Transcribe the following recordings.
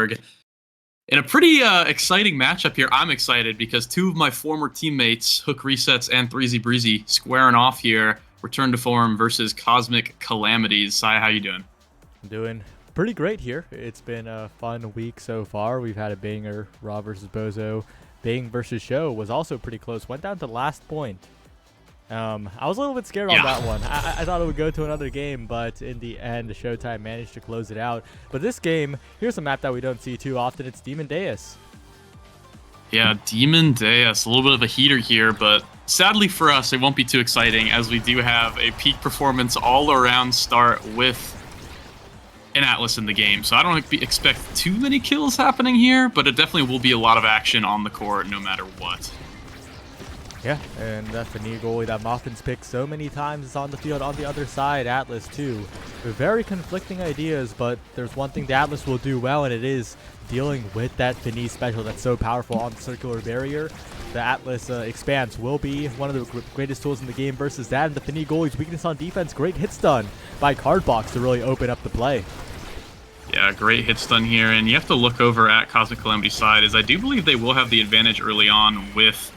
org. In a pretty exciting matchup here, I'm excited because two of my former teammates, Hook Resets and threezybreezy, squaring off here. Return to form versus Cosmic Calamities. Sai, how you doing? I'm doing pretty great here. It's been a fun week so far. We've had a banger, Raw versus Bozo. Bang versus Show was also pretty close. Went down to last point. I was a little bit scared on that one. I thought it would go to another game, but in the end, Showtime managed to close it out. But this game, here's a map that we don't see too often. It's Demon Deus. Yeah, Demon Deus. A little bit of a heater here, but sadly for us, it won't be too exciting as we do have a peak performance all-around start with an Atlas in the game. So I don't expect too many kills happening here, but it definitely will be a lot of action on the court no matter what. Yeah, and that's the knee goalie that Moffin's picked so many times is on the field on the other side. Atlas too. They're very conflicting ideas, but there's one thing the Atlas will do well, and it is dealing with that Finis special that's so powerful on the circular barrier. The Atlas Expanse will be one of the greatest tools in the game versus that, and the Finis goalie's weakness on defense. Great hit stun by Cardbox to really open up the play. Yeah, great hit stun here, and you have to look over at Cosmic Calamity's side, as I do believe they will have the advantage early on with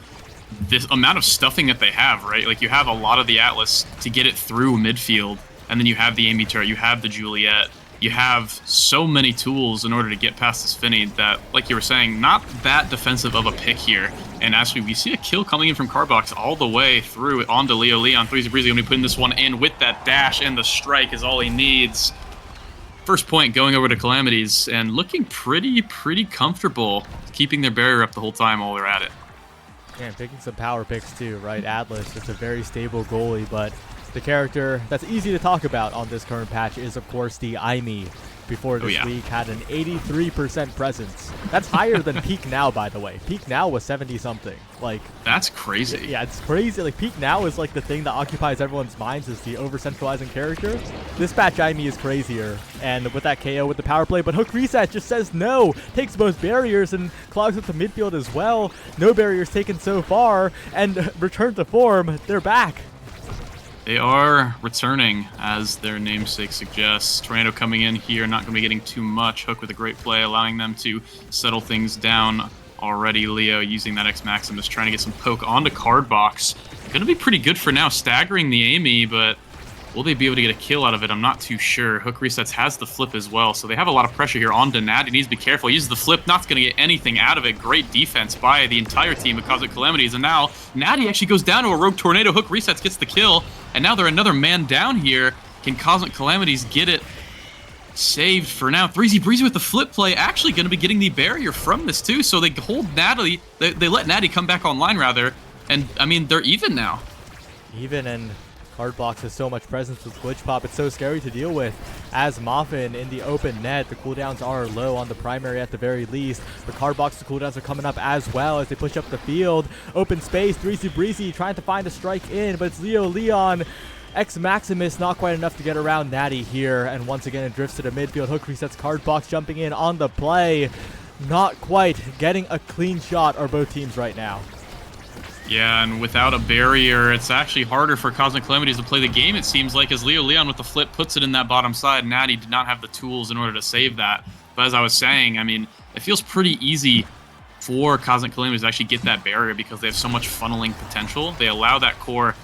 this amount of stuffing that they have, right? Like, you have a lot of the Atlas to get it through midfield, and then you have the Amy turret, you have the Juliet, you have so many tools in order to get past this Finny that, like you were saying, not that defensive of a pick here. And actually, we see a kill coming in from Cardbox all the way through onto Leo Leon. threezybreezy going to be putting this one in with that dash, and the strike is all he needs. First point going over to Calamities, and looking pretty comfortable, keeping their barrier up the whole time while they're at it. Yeah, and picking some power picks too, right? Atlas, it's a very stable goalie, but the character that's easy to talk about on this current patch is, of course, the Aimee. Before this week, had an 83% presence. That's higher than Peak Now, by the way. Peak Now was 70-something. Like, that's crazy. Yeah, it's crazy. Like, Peak Now is like the thing that occupies everyone's minds is the over-centralizing character. This patch Aimee is crazier, and with that KO with the power play, but Hook Reset just says no, takes both barriers and clogs up the midfield as well. No barriers taken so far, and return to form, they're back. They are returning, as their namesake suggests. Tornado coming in here, not going to be getting too much. Hook with a great play, allowing them to settle things down already. Leo using that X Maximus, trying to get some poke onto Cardbox. Going to be pretty good for now, staggering the Aimee, but will they be able to get a kill out of it? I'm not too sure. Hook Resets has the flip as well, so they have a lot of pressure here onto Natty. He needs to be careful. He uses the flip, not going to get anything out of it. Great defense by the entire team of Cosmic Calamities, and now Natty actually goes down to a Rogue Tornado. Hook Resets gets the kill, and now they're another man down here. Can Cosmic Calamities get it saved for now? threezybreezy with the flip play, actually going to be getting the barrier from this too, so they hold Natty, they let Natty come back online rather, and I mean, they're even now. Even, and Cardbox has so much presence with Glitch Pop. It's so scary to deal with. As Moffin in the open net, the cooldowns are low on the primary at the very least. But Cardbox, the cooldowns are coming up as well as they push up the field. Open space, threezybreezy trying to find a strike in, but it's Leo Leon. X Maximus not quite enough to get around Natty here. And once again, it drifts to the midfield. Hook Resets, Cardbox jumping in on the play. Not quite getting a clean shot are both teams right now. Yeah, and without a barrier, it's actually harder for Cosmic Calamities to play the game, it seems like, as Leo Leon with the flip puts it in that bottom side. Natty did not have the tools in order to save that. But as I was saying, I mean, it feels pretty easy for Cosmic Calamities to actually get that barrier because they have so much funneling potential. They allow that core,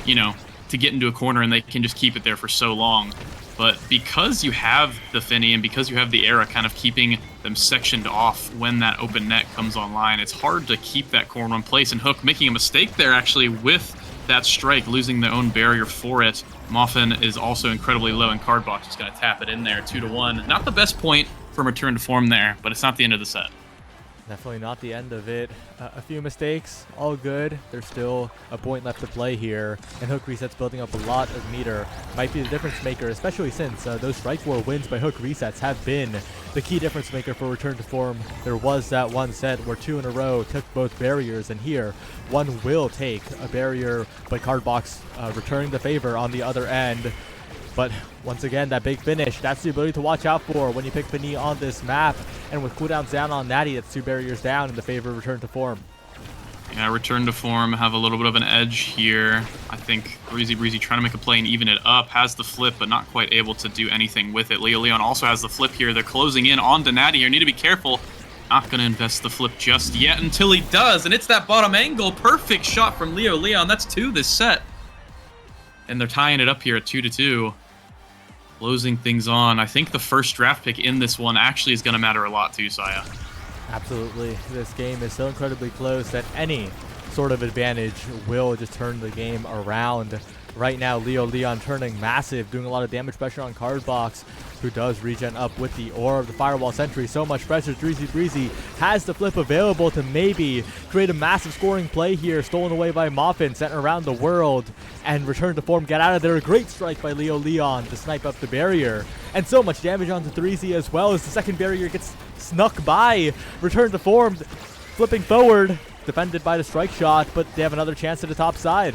you know, to get into a corner, and they can just keep it there for so long. But because you have the Finny and because you have the Era kind of keeping them sectioned off when that open net comes online, it's hard to keep that core in one place. And Hook making a mistake there actually with that strike, losing their own barrier for it. Moffin is also incredibly low, and Cardbox is going to tap it in there 2-1. Not the best point from return to form there, but it's not the end of the set. Definitely not the end of it. A few mistakes, all good. There's still a point left to play here, and Hook Resets building up a lot of meter. Might be the difference maker, especially since those Strike War wins by Hook Resets have been the key difference maker for return to form. There was that one set where two in a row took both barriers, and here one will take a barrier, but Cardbox returning the favor on the other end. But once again, that big finish, that's the ability to watch out for when you pick Finis on this map. And with cooldowns down on Natty, that's two barriers down in the favor of return to form. Yeah, return to form, have a little bit of an edge here. I think threezybreezy trying to make a play and even it up, has the flip, but not quite able to do anything with it. Leo Leon also has the flip here. They're closing in on Natty here. Need to be careful. Not going to invest the flip just yet until he does, and it's that bottom angle. Perfect shot from Leo Leon. That's 2 this set. And they're tying it up here at 2-2. Closing things on. I think the first draft pick in this one actually is going to matter a lot too, Saya. Absolutely. This game is so incredibly close that any sort of advantage will just turn the game around. Right now, Leo Leon turning massive, doing a lot of damage pressure on Cardbox, who does regen up with the Orb, the Firewall Sentry. So much pressure. threezybreezy has the flip available to maybe create a massive scoring play here. Stolen away by Moffin, sent around the world, and return to form. Get out of there. A great strike by Leo Leon to snipe up the barrier. And so much damage onto threezy as well as the second barrier gets snuck by. Return to form, flipping forward, defended by the strike shot, but they have another chance to the top side.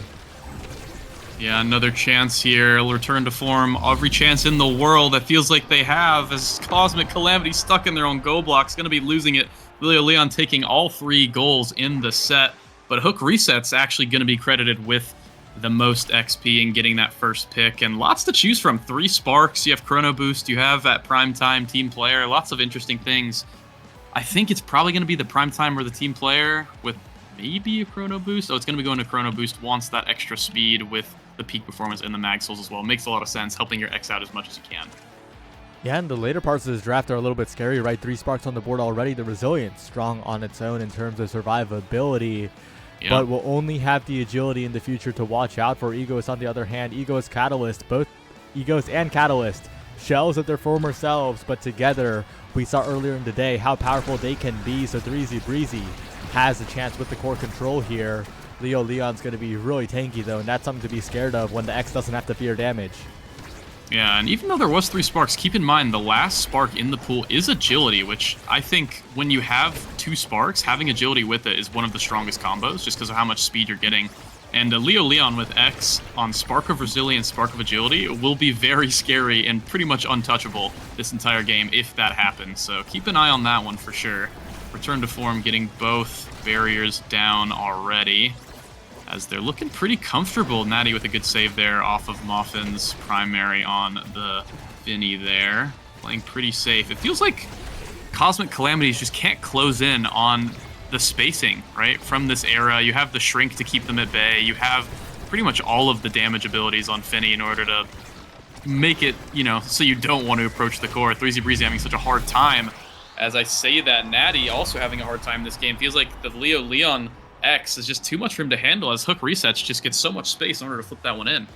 Yeah, another chance here. Return to form. Every chance in the world that feels like they have as Cosmic Calamity stuck in their own go blocks. Going to be losing it. Leo Leon taking all 3 goals in the set. But Hook Reset's actually going to be credited with the most XP and getting that first pick. And lots to choose from. 3 sparks. You have Chrono Boost. You have at Primetime Team Player. Lots of interesting things. I think it's probably going to be the Primetime or the Team Player with maybe a Chrono Boost. Oh, it's going to be going to Chrono Boost. Wants that extra speed with the peak performance and the mag souls as well. Makes a lot of sense, helping your X out as much as you can. Yeah, and the later parts of this draft are a little bit scary, right? 3 sparks on the board already. The resilience strong on its own in terms of survivability, but will only have the agility in the future to watch out for. Egos, on the other hand, Egos, Catalyst, both Egos and Catalyst, shells of their former selves, but together, we saw earlier in the day how powerful they can be. So threezybreezy has a chance with the core control here. Leo Leon's going to be really tanky, though, and that's something to be scared of when the X doesn't have to fear damage. Yeah, and even though there was 3 sparks, keep in mind the last spark in the pool is agility, which I think when you have 2 sparks, having agility with it is one of the strongest combos, just because of how much speed you're getting. And Leo Leon with X on Spark of Resilience, Spark of Agility will be very scary and pretty much untouchable this entire game if that happens. So keep an eye on that one for sure. Return to form getting both barriers down already, as they're looking pretty comfortable. Natty with a good save there off of Moffin's primary on the Finny there. Playing pretty safe. It feels like Cosmic Calamities just can't close in on the spacing, right? From this era, you have the Shrink to keep them at bay. You have pretty much all of the damage abilities on Finny in order to make it, you know, so you don't want to approach the core. threezybreezy having such a hard time. As I say that, Natty also having a hard time in this game. Feels like the Leo Leon X is just too much for him to handle, as Hook Resets just gets so much space in order to flip that one in.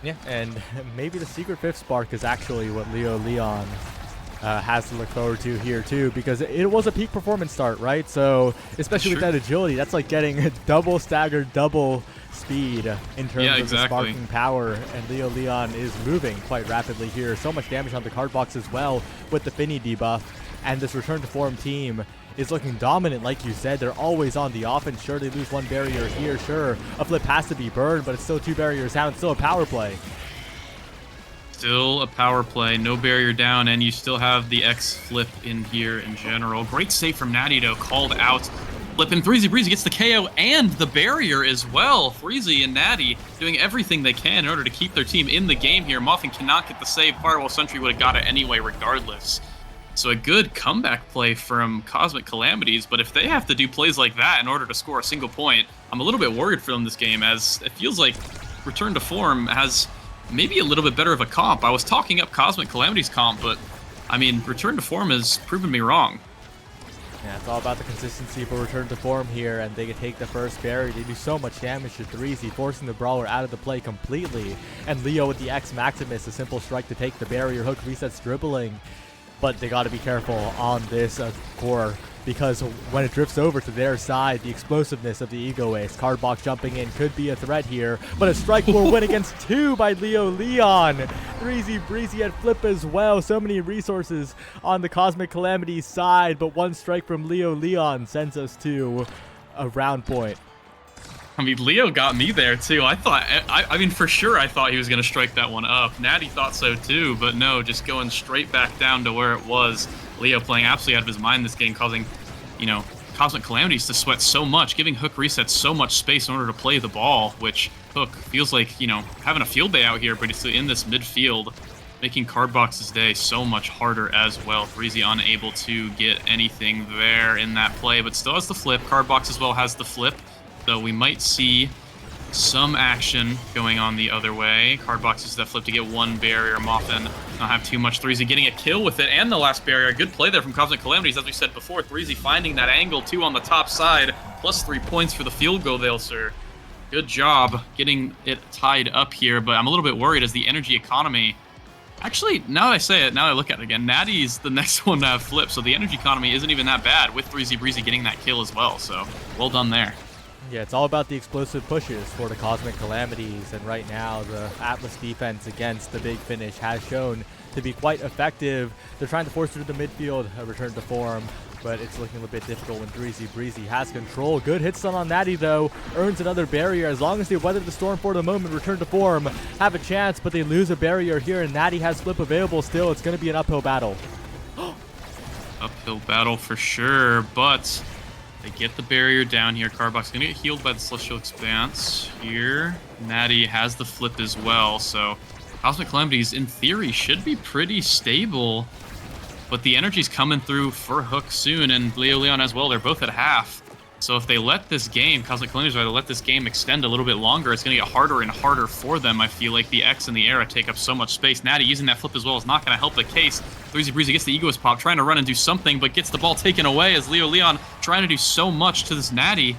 Yeah, and maybe the secret 5th spark is actually what Leo Leon has to look forward to here too, because it was a peak performance start, right? So especially with that agility, that's like getting double staggered, double speed in terms of the sparking power, and Leo Leon is moving quite rapidly here. So much damage on the card box as well with the Finny debuff, and this return to form team is looking dominant. Like you said, they're always on the offense. Sure, they lose 1 barrier here. Sure, a flip has to be burned, but it's still 2 barriers down. It's still a power play. Still a power play, no barrier down, and you still have the X flip in here in general. Great save from Natty, though, called out. Flipping threezybreezy gets the KO and the barrier as well. Threezy and Natty doing everything they can in order to keep their team in the game here. Muffin cannot get the save. Firewall Sentry would have got it anyway regardless. So a good comeback play from Cosmic Calamities, but if they have to do plays like that in order to score a single point, I'm a little bit worried for them this game, as it feels like Return to Form has maybe a little bit better of a comp. I was talking up Cosmic Calamities comp, but I mean, Return to Form has proven me wrong. Yeah, it's all about the consistency for Return to Form here, and they can take the first barrier. They do so much damage to threezy, forcing the Brawler out of the play completely. And Leo with the X Maximus, a simple strike to take the barrier. Hook resets dribbling, but they got to be careful on this core, because when it drifts over to their side, the explosiveness of the Ego Ace, card box jumping in could be a threat here, but a strike will win against 2 by Leo Leon. threezybreezy at flip as well. So many resources on the Cosmic Calamities side, but 1 strike from Leo Leon sends us to a round point. I mean, Leo got me there too. I mean, for sure I thought he was going to strike that one up. Natty thought so too, but no, just going straight back down to where it was. Leo playing absolutely out of his mind this game, causing, you know, Cosmic Calamities to sweat so much, giving Hook Reset so much space in order to play the ball, which Hook feels like, you know, having a field day out here, but he's in this midfield, making Cardbox's day so much harder as well. threezy unable to get anything there in that play, but still has the flip. Cardbox as well has the flip, so we might see some action going on the other way. Cardbox uses that flip to get one barrier. Moffin not have too much. threezy getting a kill with it and the last barrier. Good play there from Cosmic Calamities, as we said before. threezy finding that angle too on the top side. Plus 3 points for the field goal there, sir. Good job getting it tied up here, but I'm a little bit worried as the energy economy. Actually, now that I say it, now that I look at it again, Natty's the next one to have flipped, so the energy economy isn't even that bad with threezybreezy getting that kill as well, so well done there. Yeah, it's all about the explosive pushes for the Cosmic Calamities, and right now the Atlas defense against the big finish has shown to be quite effective. They're trying to force through the midfield, a return to form, but it's looking a little bit difficult when threezybreezy has control. Good hit stun on Natty though, earns another barrier. As long as they weather the storm for the moment, return to form, have a chance, but they lose a barrier here, and Natty has flip available still. It's going to be an uphill battle. Uphill battle for sure, but they get the barrier down here. Cardbox gonna get healed by the Celestial Expanse here. Natty has the flip as well, so Cosmic Calamities in theory should be pretty stable, but the energy's coming through for Hook soon, and Leo Leon as well. They're both at half, so if they let this game, Cosmic Calamities are to let this game extend a little bit longer, it's gonna get harder and harder for them. I feel like the X and the Era take up so much space. Natty using that flip as well is not gonna help the case. threezybreezy gets the Egoist pop, trying to run and do something, but gets the ball taken away as Leo Leon trying to do so much to this Natty.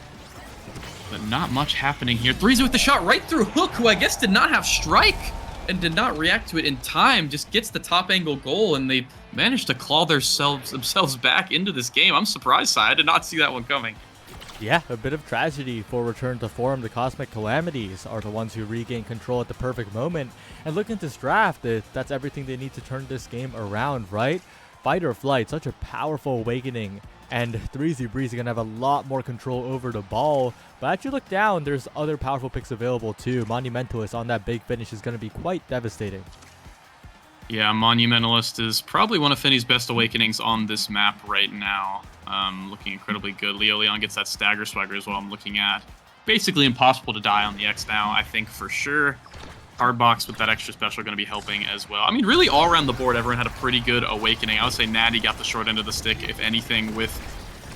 But not much happening here. threezy with the shot right through Hook, who I guess did not have strike and did not react to it in time. Just gets the top angle goal, and they managed to claw themselves back into this game. I'm surprised, Si. I did not see that one coming. Yeah, a bit of tragedy for return to form. The Cosmic Calamities are the ones who regain control at the perfect moment. And look at this draft, that's everything they need to turn this game around, right? Fight or flight, such a powerful awakening. And threezybreezy gonna have a lot more control over the ball. But as you look down, there's other powerful picks available too. Monumentalist on that big finish is gonna be quite devastating. Yeah, Monumentalist is probably one of Finney's best awakenings on this map right now. Looking incredibly good. Leo Leon gets that stagger swagger as well. I'm looking at basically impossible to die on the X now, I think for sure. Cardbox with that extra special going to be helping as well. I mean, really all around the board, everyone had a pretty good awakening. I would say Natty got the short end of the stick, if anything, with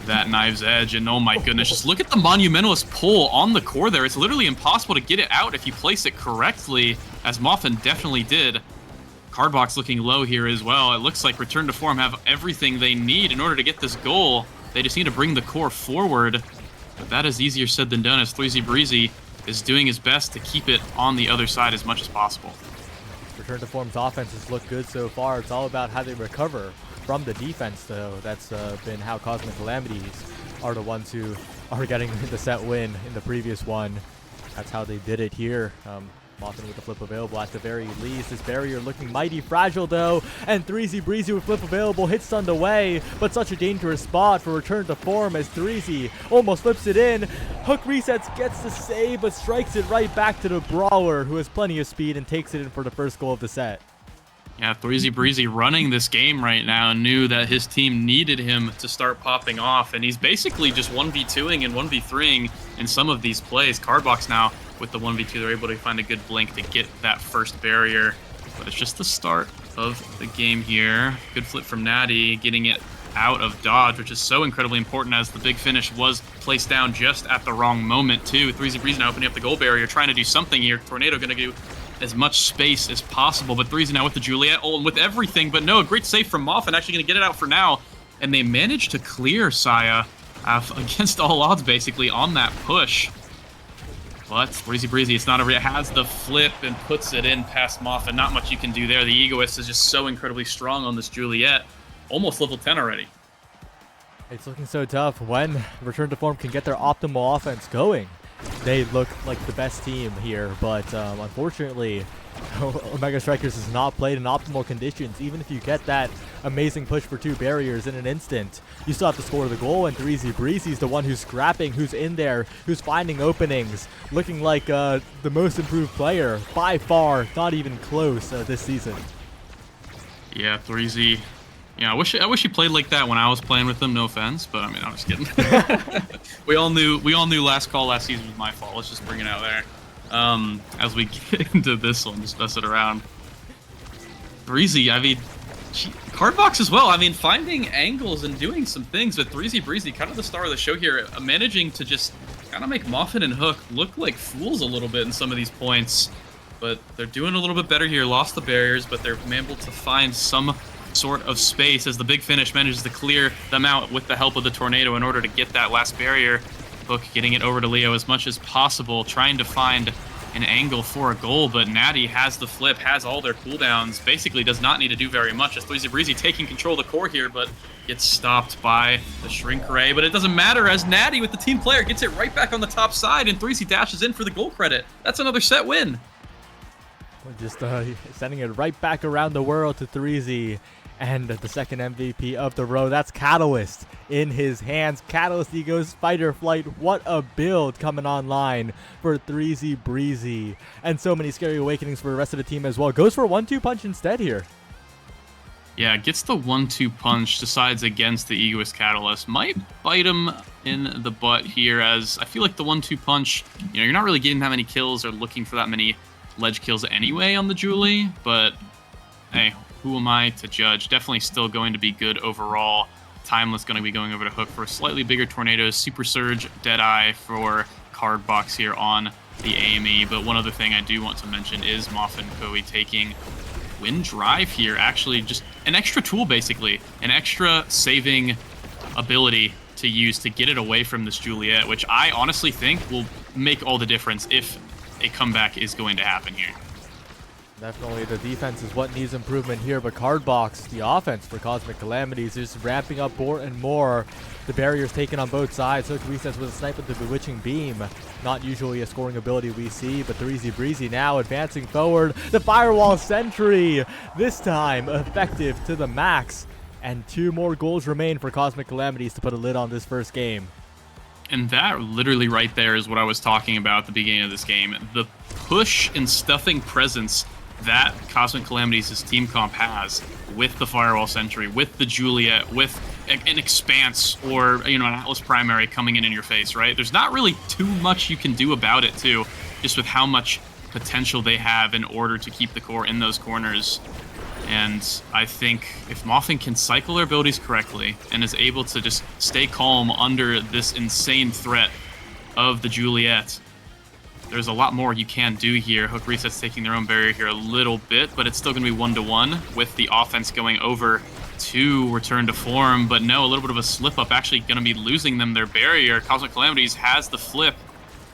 that Knife's Edge. And oh my goodness, just look at the Monumentalist pull on the core there. It's literally impossible to get it out if you place it correctly, as Moffin definitely did. Cardbox looking low here as well. It looks like Return to Form have everything they need in order to get this goal. They just need to bring the core forward. But that is easier said than done, as threezybreezy is doing his best to keep it on the other side as much as possible. Return to Form's offense has looked good so far. It's all about how they recover from the defense, though. That's been how Cosmic Calamities are the ones who are getting the set win in the previous one. That's how they did it here. Moffin with the flip available at the very least. This barrier looking mighty fragile though, and threezybreezy with flip available, hit stunned away, but such a dangerous spot for return to form as threezy almost flips it in. Hook resets, gets the save, but strikes it right back to the brawler, who has plenty of speed and takes it in for the first goal of the set. Yeah, threezybreezy running this game right now knew that his team needed him to start popping off, and he's basically just 1v2ing and 1v3ing in some of these plays. Cardbox now with the 1v2, they're able to find a good blink to get that first barrier, but it's just the start of the game here. Good flip from Natty, getting it out of dodge, which is so incredibly important, as the big finish was placed down just at the wrong moment too. threezybreezy now opening up the goal barrier, trying to do something here. Tornado gonna do as much space as possible, but threezy now with the Juliet ult and with everything, but no, a great save from Moffin, actually gonna get it out for now, and they managed to clear Saya against all odds basically on that push. But threezybreezy, it's not a has the flip and puts it in past Moffin. Not much you can do there. The Egoist is just so incredibly strong on this Juliet. Almost level 10 already. It's looking so tough when Return to Form can get their optimal offense going. They look like the best team here, but unfortunately, Omega Strikers has not played in optimal conditions. Even if you get that amazing push for 2 barriers in an instant, you still have to score the goal, and threezybreezy's the one who's scrapping, who's in there, who's finding openings, looking like the most improved player by far, not even close this season. Yeah, threezy Yeah, I wish he played like that when I was playing with him. No offense, but I mean, I'm just kidding. We all knew last call last season was my fault. Let's just bring it out there. As we get into this one, just mess it around. Threezy, I mean, Cardbox as well. I mean, finding angles and doing some things with threezybreezy, kind of the star of the show here, managing to just kind of make Muffin and Hook look like fools a little bit in some of these points. But they're doing a little bit better here. Lost the barriers, but they're able to find some sort of space as the big finish manages to clear them out with the help of the tornado in order to get that last barrier. Hook getting it over to Leo as much as possible, trying to find an angle for a goal, but Natty has the flip, has all their cooldowns, basically does not need to do very much as threezybreezy taking control of the core here, but gets stopped by the Shrink Ray. But it doesn't matter as Natty with the team player gets it right back on the top side, and Threezy dashes in for the goal credit. That's another set win. Just sending it right back around the world to Threezy. And the second MVP of the row, that's Catalyst in his hands. Catalyst Egos, Fight or Flight. What a build coming online for threezybreezy. And so many scary awakenings for the rest of the team as well. Goes for a 1-2 punch instead here. Yeah, gets the 1-2 punch, decides against the Egoist Catalyst. Might bite him in the butt here, as I feel like the 1-2 punch, you're not really getting that many kills or looking for that many ledge kills anyway on the Julie, but hey, who am I to judge? Definitely still going to be good overall. Timeless going to be going over to Hook for a slightly bigger Tornado. Super Surge, Deadeye for Cardbox here on the AME. But one other thing I do want to mention is Moffin Koei taking Wind Drive here. Actually, just an extra tool, basically. An extra saving ability to use to get it away from this Juliet, which I honestly think will make all the difference if a comeback is going to happen here. Definitely the defense is what needs improvement here, but Cardbox, the offense for Cosmic Calamities, is ramping up more and more. The barriers taken on both sides. Hook resets with a snipe with the Bewitching Beam. Not usually a scoring ability we see, but threezybreezy now advancing forward. The Firewall Sentry, this time effective to the max. And 2 more goals remain for Cosmic Calamities to put a lid on this first game. And that literally right there is what I was talking about at the beginning of this game. The push and stuffing presence that Cosmic Calamities' team comp has with the Firewall Sentry, with the Juliet, with an Expanse or an Atlas Primary coming in your face, right? There's not really too much you can do about it too, just with how much potential they have in order to keep the core in those corners. And I think if Moffin can cycle their abilities correctly and is able to just stay calm under this insane threat of the Juliet, there's a lot more you can do here. Hook resets taking their own barrier here a little bit, but it's still going to be 1-1 with the offense going over to return to form. But no, a little bit of a slip-up, actually going to be losing them their barrier. Cosmic Calamities has the flip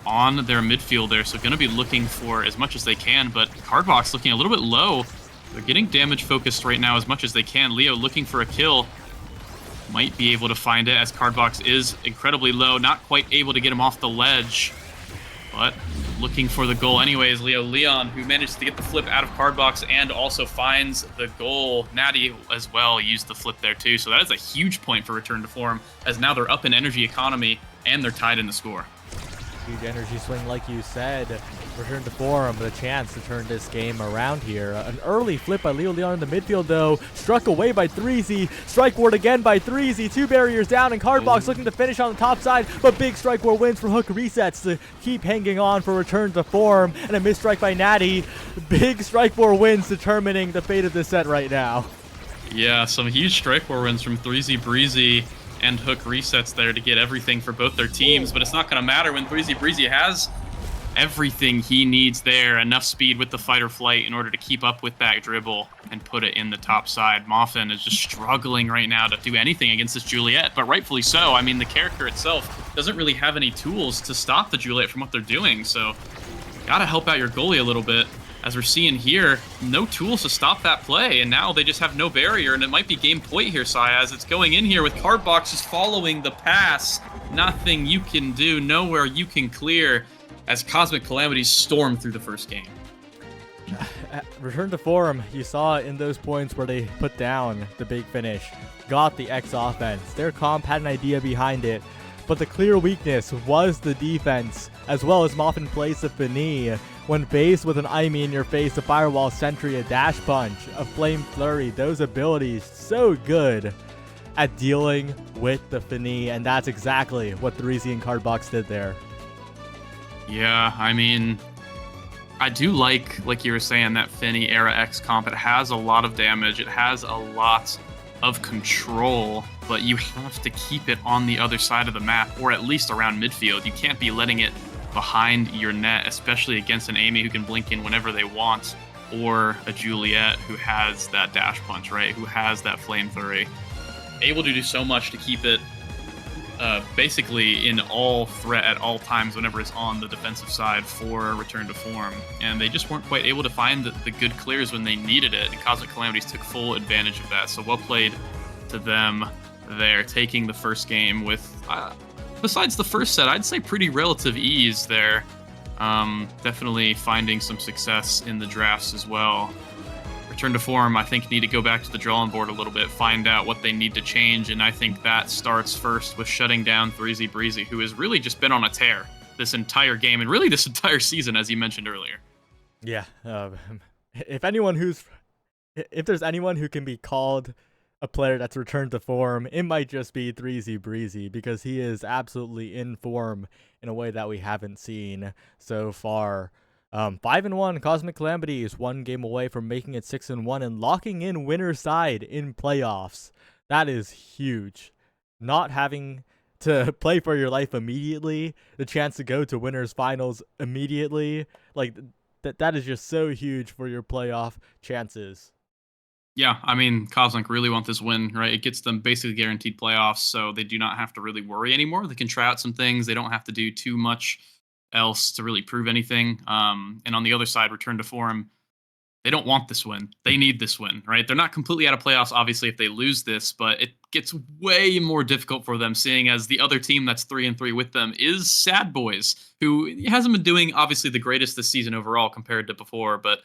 on their midfield there, so going to be looking for as much as they can, but Cardbox looking a little bit low. They're getting damage focused right now as much as they can. Leo looking for a kill. Might be able to find it as Cardbox is incredibly low, not quite able to get him off the ledge. But looking for the goal anyways. Leon, who managed to get the flip out of Cardbox and also finds the goal. Natty as well used the flip there too. So that is a huge point for return to form, as now they're up in energy economy and they're tied in the score. Huge energy swing, like you said. Return to form, the chance to turn this game around here. An early flip by Leon in the midfield, though. Struck away by Threezy. Strike ward again by Threezy. 2 barriers down, and Cardbox looking to finish on the top side, but big strike ward wins from Hook resets to keep hanging on for return to form. And a missed strike by Natty. Big strike ward wins determining the fate of this set right now. Yeah, some huge strike ward wins from threezybreezy and Hook resets there to get everything for both their teams, but it's not going to matter when threezybreezy has everything he needs there, enough speed with the fight or flight in order to keep up with that dribble and put it in the top side. Moffin is just struggling right now to do anything against this Juliet, but rightfully so. I mean, the character itself doesn't really have any tools to stop the Juliet from what they're doing, so gotta help out your goalie a little bit. As we're seeing here, no tools to stop that play, and now they just have no barrier, and it might be game point here, Sai, as it's going in here with Cardbox just following the pass. Nothing you can do, nowhere you can clear, as Cosmic Calamities storm through the first game. Return to form, you saw in those points where they put down the big finish, got the X offense. Their comp had an idea behind it, but the clear weakness was the defense, as well as Moffin plays the Fini. When faced with an Aimi in your face, a Firewall Sentry, a Dash Punch, a Flame Flurry, those abilities so good at dealing with the Fini, and that's exactly what threezee and Cardbox did there. Yeah, I mean, I do like you were saying, that Finny era X comp. It has a lot of damage. It has a lot of control, but you have to keep it on the other side of the map, or at least around midfield. You can't be letting it behind your net, especially against an Amy who can blink in whenever they want, or a Juliet who has that dash punch, right? Who has that flame flurry. Able to do so much to keep it basically in all threat at all times whenever it's on the defensive side for return to form. And they just weren't quite able to find the good clears when they needed it, and Cosmic Calamities took full advantage of that. So well played to them there, taking the first game with, besides the first set, I'd say pretty relative ease there. Definitely finding some success in the drafts as well. Return to form, I think, need to go back to the drawing board a little bit, find out what they need to change, and I think that starts first with shutting down threezybreezy, who has really just been on a tear this entire game, and really this entire season, as you mentioned earlier. Yeah, if there's anyone who can be called a player that's returned to form, it might just be threezybreezy, because he is absolutely in form in a way that we haven't seen so far. 5-1 Cosmic Calamity is one game away from making it 6-1 and locking in winner's side in playoffs. That is huge. Not having to play for your life immediately, the chance to go to winners finals immediately, like that is just so huge for your playoff chances. Yeah, I mean, Cosmic really want this win, right? It gets them basically guaranteed playoffs, so they do not have to really worry anymore. They can try out some things. They don't have to do too much else to really prove anything. And on the other side, return to form, they don't want this win. They need this win, right? They're not completely out of playoffs, obviously, if they lose this, but it gets way more difficult for them, seeing as the other team that's 3-3 with them is Sad Boys, who hasn't been doing, obviously, the greatest this season overall compared to before, but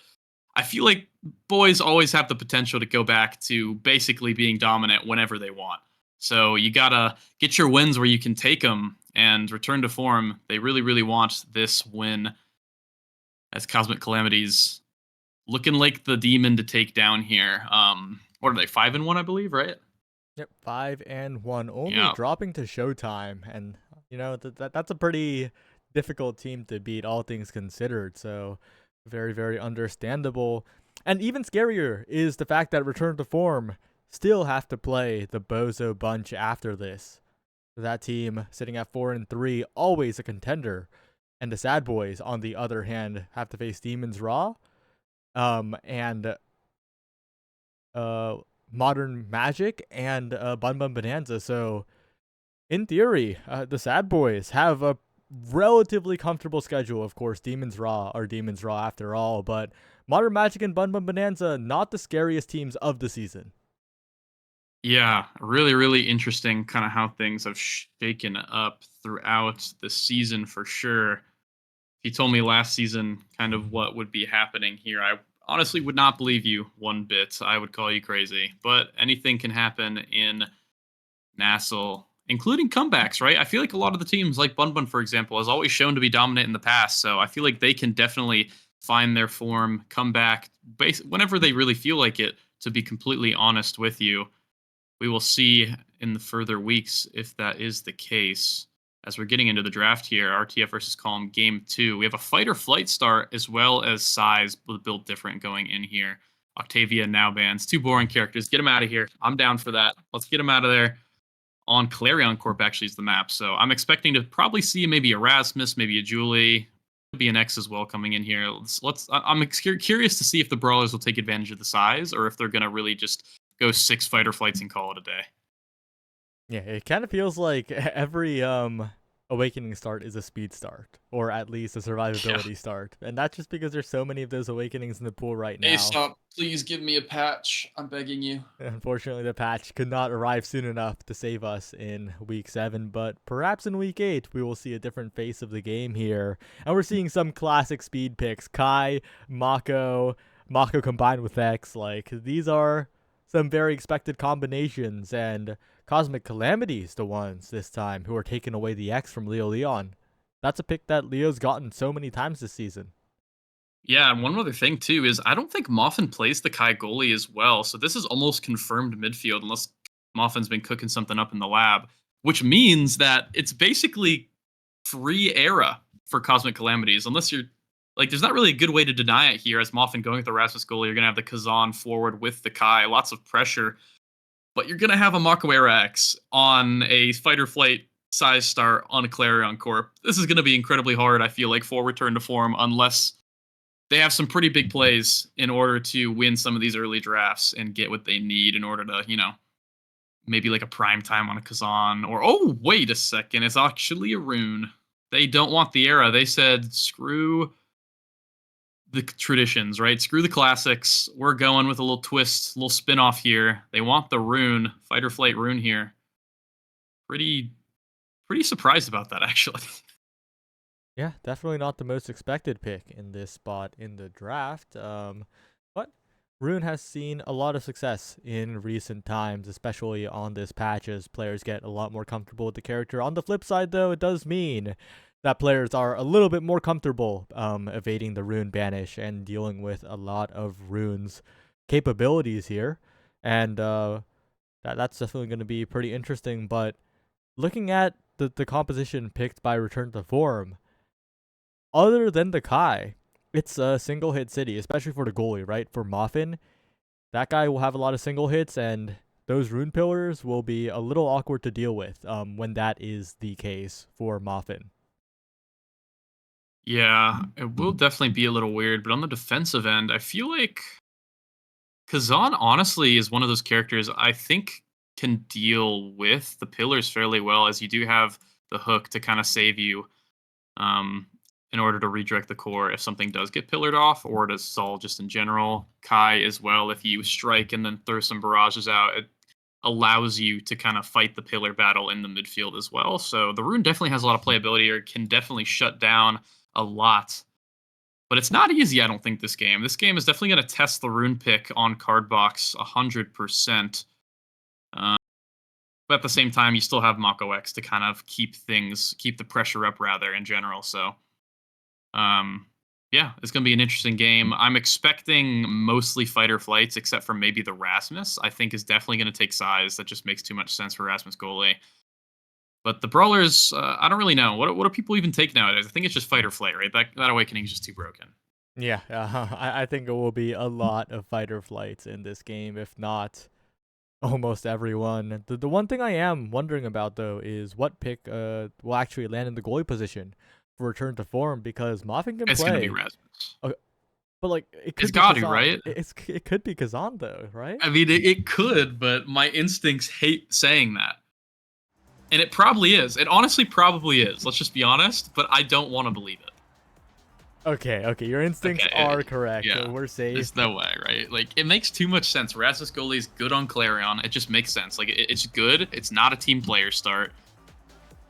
I feel like boys always have the potential to go back to basically being dominant whenever they want. So you gotta get your wins where you can take them and return to form. They really, really want this win, as Cosmic Calamities looking like the demon to take down here. What are they, 5-1, I believe, right? Yep, 5-1, only Yeah. dropping to Showtime, and that's a pretty difficult team to beat, all things considered. So very, very understandable. And even scarier is the fact that Return to Form still have to play the Bozo Bunch after this. That team sitting at 4-3, always a contender. And the Sad Boys, on the other hand, have to face Demon's Raw, and Modern Magic, and Bun Bun Bonanza. So, in theory, the Sad Boys have a relatively comfortable schedule. Of course, Demon's Raw are Demon's Raw after all, but Modern Magic and Bun Bun Bonanza, not the scariest teams of the season. Yeah, really, really interesting kind of how things have shaken up throughout the season for sure. If you told me last season kind of what would be happening here, I honestly would not believe you one bit. I would call you crazy. But anything can happen in NASL, including comebacks, right? I feel like a lot of the teams, like Bun Bun, for example, has always shown to be dominant in the past. So I feel like they can definitely find their form, come back whenever they really feel like it, to be completely honest with you. We will see in the further weeks if that is the case. As we're getting into the draft here, RTF versus Calm Game 2. We have a fight or flight start as well as size built different going in here. Octavia now bans. 2 boring characters. Get them out of here. I'm down for that. Let's get them out of there. On Clarion Corp actually is the map. So I'm expecting to probably see maybe Erasmus, maybe a Julie. Could be an X as well coming in here. I'm curious to see if the Brawlers will take advantage of the size, or if they're going to really just go 6 fighter flights and call it a day. Yeah, it kind of feels like every Awakening start is a speed start, or at least a survivability start. And that's just because there's so many of those Awakenings in the pool right now. Aesop, please give me a patch. I'm begging you. Unfortunately, the patch could not arrive soon enough to save us in Week 7, but perhaps in Week 8 we will see a different face of the game here. And we're seeing some classic speed picks. Kai, Mako combined with X. Like, these are some very expected combinations, and Cosmic Calamities the ones this time who are taking away the X from Leo Leon. That's a pick that Leo's gotten so many times this season. Yeah, and one other thing too is I don't think Moffin plays the Kai goalie as well, so this is almost confirmed midfield unless Moffin's been cooking something up in the lab, which means that it's basically free era for Cosmic Calamities, unless you're like, there's not really a good way to deny it here. As Moffin going with the Rasmus goalie, you're gonna have the Kazan forward with the Kai, lots of pressure, but you're gonna have a Mako Era X on a fight or flight size star on a Clarion Corp. This is gonna be incredibly hard, I feel like, for return to form, unless they have some pretty big plays in order to win some of these early drafts and get what they need in order to, maybe like a prime time on a Kazan, or oh, wait a second, it's actually a rune. They don't want the era. They said screw the traditions, right? Screw the classics. We're going with a little twist, a little spin-off here. They want the rune, fight or flight rune here. Pretty surprised about that, actually. Yeah, definitely not the most expected pick in this spot in the draft. But Rune has seen a lot of success in recent times, especially on this patch as players get a lot more comfortable with the character. On the flip side, though, it does mean that players are a little bit more comfortable evading the Rune banish and dealing with a lot of Rune's capabilities here. And that's definitely going to be pretty interesting. But looking at the composition picked by Return to Form, other than the Kai, it's a single hit city, especially for the goalie, right? For Moffin, that guy will have a lot of single hits, and those rune pillars will be a little awkward to deal with when that is the case for Moffin. Yeah, it will definitely be a little weird, but on the defensive end, I feel like Kazan honestly is one of those characters I think can deal with the pillars fairly well, as you do have the hook to kind of save you um, in order to redirect the core if something does get pillared off, or to Sol just in general. Kai as well, if you strike and then throw some barrages out, it allows you to kind of fight the pillar battle in the midfield as well. So the rune definitely has a lot of playability, or can definitely shut down a lot. But it's not easy, I don't think, this game. This game is definitely going to test the rune pick on Cardbox 100%. But at the same time, you still have Mako X to kind of keep the pressure up, rather, in general. So, yeah, it's going to be an interesting game. I'm expecting mostly fighter flights, except for maybe the Rasmus, I think is definitely going to take size. That just makes too much sense for Rasmus goalie. But the Brawlers, I don't really know. What do people even take nowadays? I think it's just fight or flight, right? That Awakening is just too broken. Yeah, I think it will be a lot of fighter flights in this game, if not almost everyone. The one thing I am wondering about, though, is what pick will actually land in the goalie position for Return to Form, because Moffin can It's play. going to be Rasmus. Okay, but like it could It's be got to, Kazan. right? It could be Kazan, though, right? I mean, it could, but my instincts hate saying that. And it probably is. It honestly probably is. Let's just be honest, but I don't want to believe it. Okay, your instincts are correct. Yeah, So we're safe. There's no way, right? Like, it makes too much sense. Rasmus goalie is good on Clarion. It just makes sense. Like, it's good. It's not a team player start.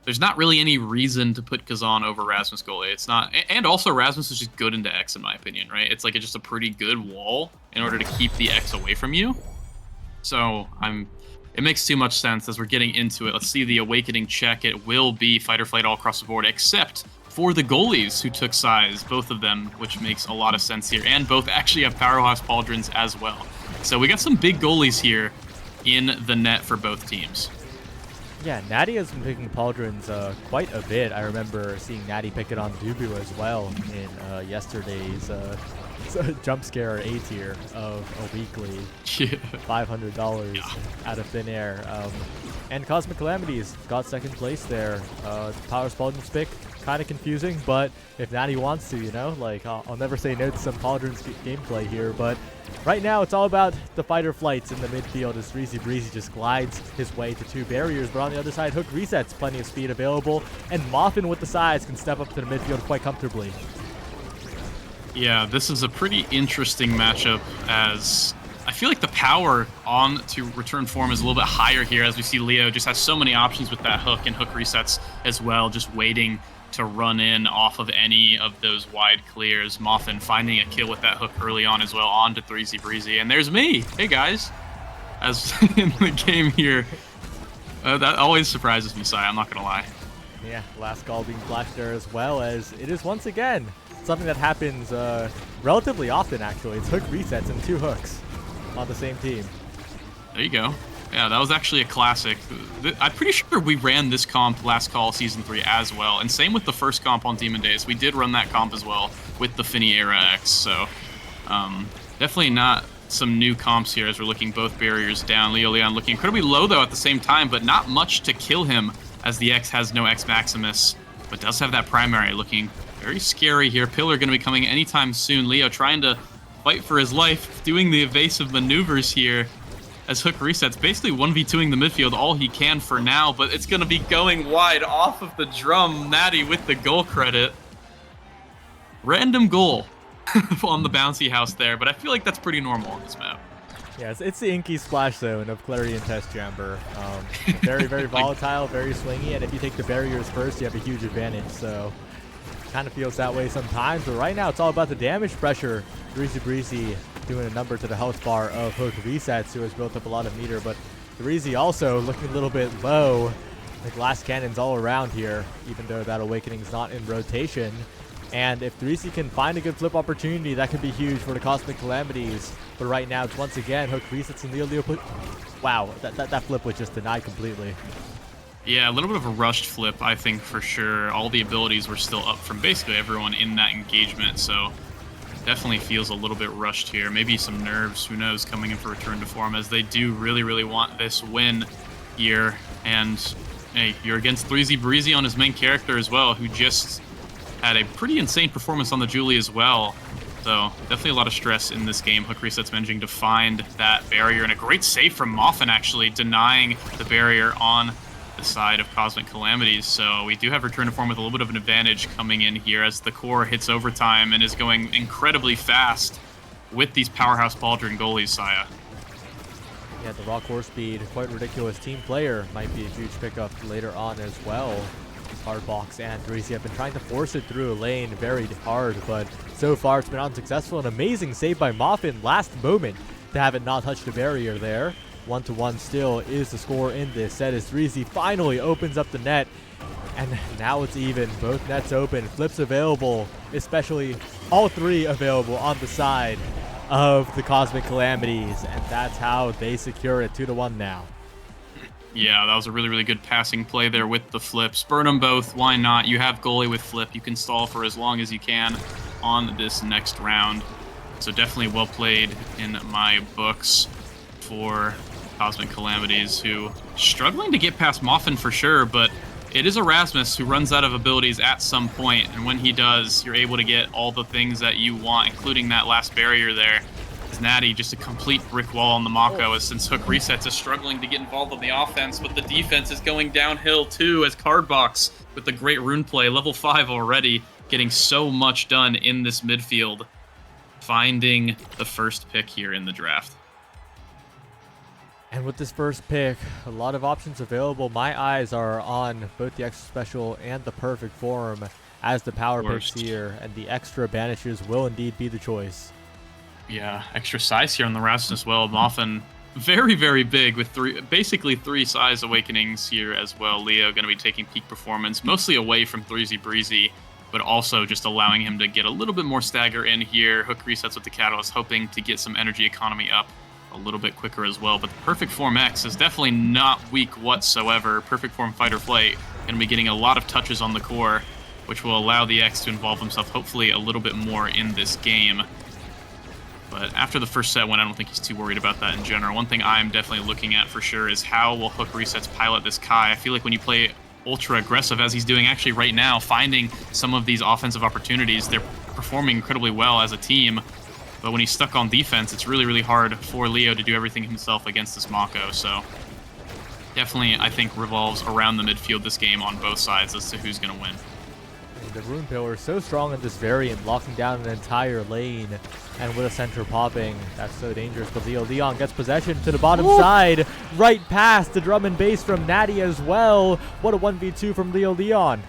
There's not really any reason to put Kazan over Rasmus goalie. It's not, and also Rasmus is just good into X, in my opinion, right? It's like just a pretty good wall in order to keep the X away from you. So it makes too much sense as we're getting into it. Let's see the Awakening check. It will be fight or flight all across the board, except for the goalies who took size, both of them, which makes a lot of sense here. And both actually have Powerhouse Pauldrons as well. So we got some big goalies here in the net for both teams. Yeah, Natty has been picking Pauldrons quite a bit. I remember seeing Natty pick it on Dubu as well in yesterday's jump scare A tier of a weekly $500 out of thin air. And Cosmic Calamities got second place there. Powers Pauldron's pick, kind of confusing, but if Natty wants to, like I'll never say no to some Pauldron's gameplay here, but right now it's all about the fighter flights in the midfield as threezybreezy just glides his way to two barriers, but on the other side, Hook resets, plenty of speed available, and Moffin with the size can step up to the midfield quite comfortably. Yeah, this is a pretty interesting matchup, as I feel like the power on to return form is a little bit higher here, as we see Leo just has so many options with that hook and hook resets as well, just waiting to run in off of any of those wide clears. Moffin finding a kill with that hook early on as well, on to threezybreezy. And there's me. Hey, guys. As in the game here, That always surprises me, Sai, I'm not gonna lie. Yeah, last call being flashed there as well, as it is once again something that happens relatively often, actually. It's hook resets and 2 hooks on the same team. There you go. Yeah, that was actually a classic. I'm pretty sure we ran this comp last call season 3 as well, and same with the first comp on Demon Days. We did run that comp as well with the Finny Era X, so definitely not some new comps here as we're looking both barriers down. Leo Leon looking incredibly low though at the same time, but not much to kill him as the X has no X Maximus, but does have that primary looking very scary here. Pillar going to be coming anytime soon. Leo trying to fight for his life, doing the evasive maneuvers here as Hook resets, basically 1v2ing the midfield all he can for now, but it's going to be going wide off of the drum. Natty with the goal credit. Random goal on the bouncy house there, but I feel like that's pretty normal on this map. Yes, it's the inky splash zone of Clarion Test Chamber. Very, very volatile, very swingy, and if you take the barriers first, you have a huge advantage, so kind of feels that way sometimes, but right now it's all about the damage pressure. threezybreezy doing a number to the health bar of Hook Resets, who has built up a lot of meter, but threezy also looking a little bit low. The glass cannons all around here, even though that Awakening is not in rotation. And if threezy can find a good flip opportunity, that could be huge for the Cosmic Calamities. But right now, it's once again Hook Resets and Leo. Wow, that flip was just denied completely. Yeah, a little bit of a rushed flip, I think, for sure. All the abilities were still up from basically everyone in that engagement, so definitely feels a little bit rushed here. Maybe some nerves, who knows, coming in for return to form, as they do really, really want this win here. And hey, you're against threezybreezy on his main character as well, who just had a pretty insane performance on the Julie as well. So definitely a lot of stress in this game. Hook Resets managing to find that barrier, and a great save from Moffin actually denying the barrier on the side of Cosmic Calamities. So we do have return to form with a little bit of an advantage coming in here as the core hits overtime and is going incredibly fast with these powerhouse Pauldron goalies, Saya. Yeah, the raw core speed, quite ridiculous. Team player might be a huge pickup later on as well. Hardbox and threezy have been trying to force it through a lane very hard, but so far it's been unsuccessful. An amazing save by Moffin last moment to have it not touch the barrier there. 1-1 still is the score in this set as threezy finally opens up the net, and now it's even. Both nets open, flips available, especially all 3 available on the side of the Cosmic Calamities, and that's how they secure it. 2-1 now. Yeah, that was a really, really good passing play there with the flips. Burn them both. Why not? You have goalie with flip. You can stall for as long as you can on this next round. So definitely well played in my books for Cosmic Calamities, who struggling to get past Moffin for sure, but it is Erasmus who runs out of abilities at some point, and when he does, you're able to get all the things that you want, including that last barrier there. Natty just a complete brick wall on the Mako, as since Hook Resets is struggling to get involved on the offense, but the defense is going downhill too, as Cardbox with the great rune play, level 5 already, getting so much done in this midfield, finding the first pick here in the draft. And with this first pick, a lot of options available. My eyes are on both the extra special and the perfect form as the power picks here, and the extra banishes will indeed be the choice. Yeah, extra size here on the Rasmus as well. Moffin very, very big with basically three size awakenings here as well. Leo going to be taking peak performance, mostly away from threezybreezy, but also just allowing him to get a little bit more stagger in here. Hook resets with the Catalyst, hoping to get some energy economy up a little bit quicker as well. But the Perfect Form X is definitely not weak whatsoever. Perfect Form Fight or Flight going to be getting a lot of touches on the core, which will allow the X to involve himself hopefully a little bit more in this game. But after the first set win, I don't think he's too worried about that in general. One thing I'm definitely looking at for sure is how will Hook Resets pilot this Kai. I feel like when you play ultra aggressive, as he's doing actually right now, finding some of these offensive opportunities, they're performing incredibly well as a team. But when he's stuck on defense, it's really, really hard for Leo to do everything himself against this Mako. So definitely, I think, revolves around the midfield this game on both sides as to who's going to win. The Rune Pillar is so strong in this variant, locking down an entire lane, and with a center popping, that's so dangerous. But Leo Leon gets possession to the bottom side, right past the drum and bass from Natty as well. What a 1v2 from Leo Leon.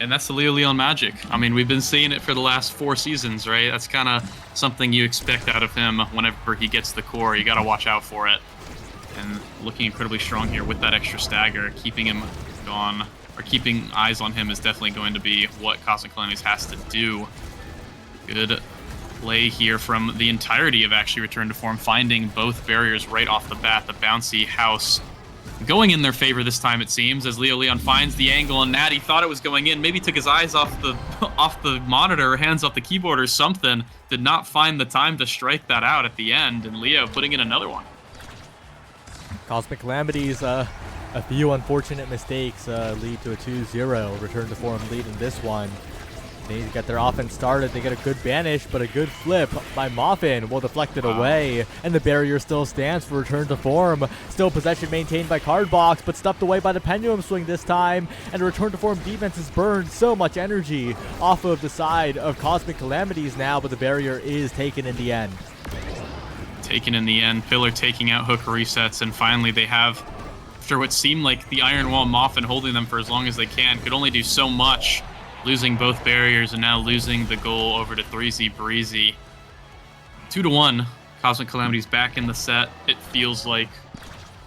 And that's the Leo Leon magic. I mean, we've been seeing it for the last 4 seasons, right? That's kind of something you expect out of him whenever he gets the core. You got to watch out for it. and looking incredibly strong here with that extra stagger. Keeping him gone, or keeping eyes on him, is definitely going to be what Cosmic Calamities has to do. Good play here from the entirety of actually Return to Form, finding both barriers right off the bat. The bouncy house going in their favor this time, it seems, as Leo Leon finds the angle, and Natty thought it was going in, maybe took his eyes off the monitor, or hands off the keyboard or something, did not find the time to strike that out at the end, and Leo putting in another one. Cosmic Calamities, a few unfortunate mistakes lead to a 2-0 Return to Form lead in this one. They need to get their offense started. They get a good banish, but a good flip by Moffin will deflect it away. And the barrier still stands for Return to Form. Still possession maintained by Cardbox, but stuffed away by the Pendulum Swing this time. And Return to Form defense has burned so much energy off of the side of Cosmic Calamities now, but the barrier is taken in the end. Taken in the end. Pillar taking out hook resets, and finally they have, after what seemed like the Iron Wall, Moffin holding them for as long as they can, could only do so much. Losing both barriers and now losing the goal over to threezybreezy. 2-1. Cosmic Calamities back in the set, it feels like.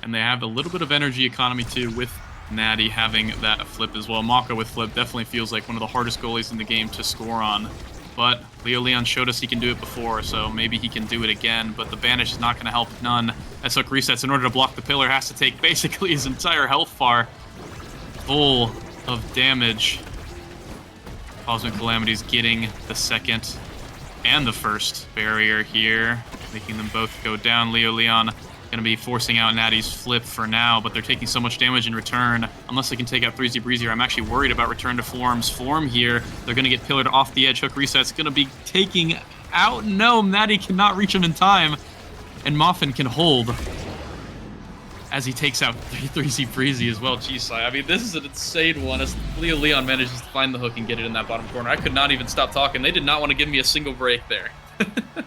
And they have a little bit of energy economy too, with Natty having that flip as well. Mako with flip definitely feels like one of the hardest goalies in the game to score on. But Leo Leon showed us he can do it before, so maybe he can do it again. But the banish is not going to help none. As hook resets, in order to block the pillar, has to take basically his entire health bar full of damage. Cosmic Calamities getting the second and the first barrier here, making them both go down. Leo Leon going to be forcing out Natty's flip for now, but they're taking so much damage in return. Unless they can take out threezybreezy, I'm actually worried about Return to Form's form here. They're going to get pillared off the edge. Hook reset's going to be taking out Gnome. Natty cannot reach him in time, and Moffin can hold as he takes out threezybreezy as well. Jeez, I mean, this is an insane one as Leo Leon manages to find the hook and get it in that bottom corner. I could not even stop talking. They did not want to give me a single break there.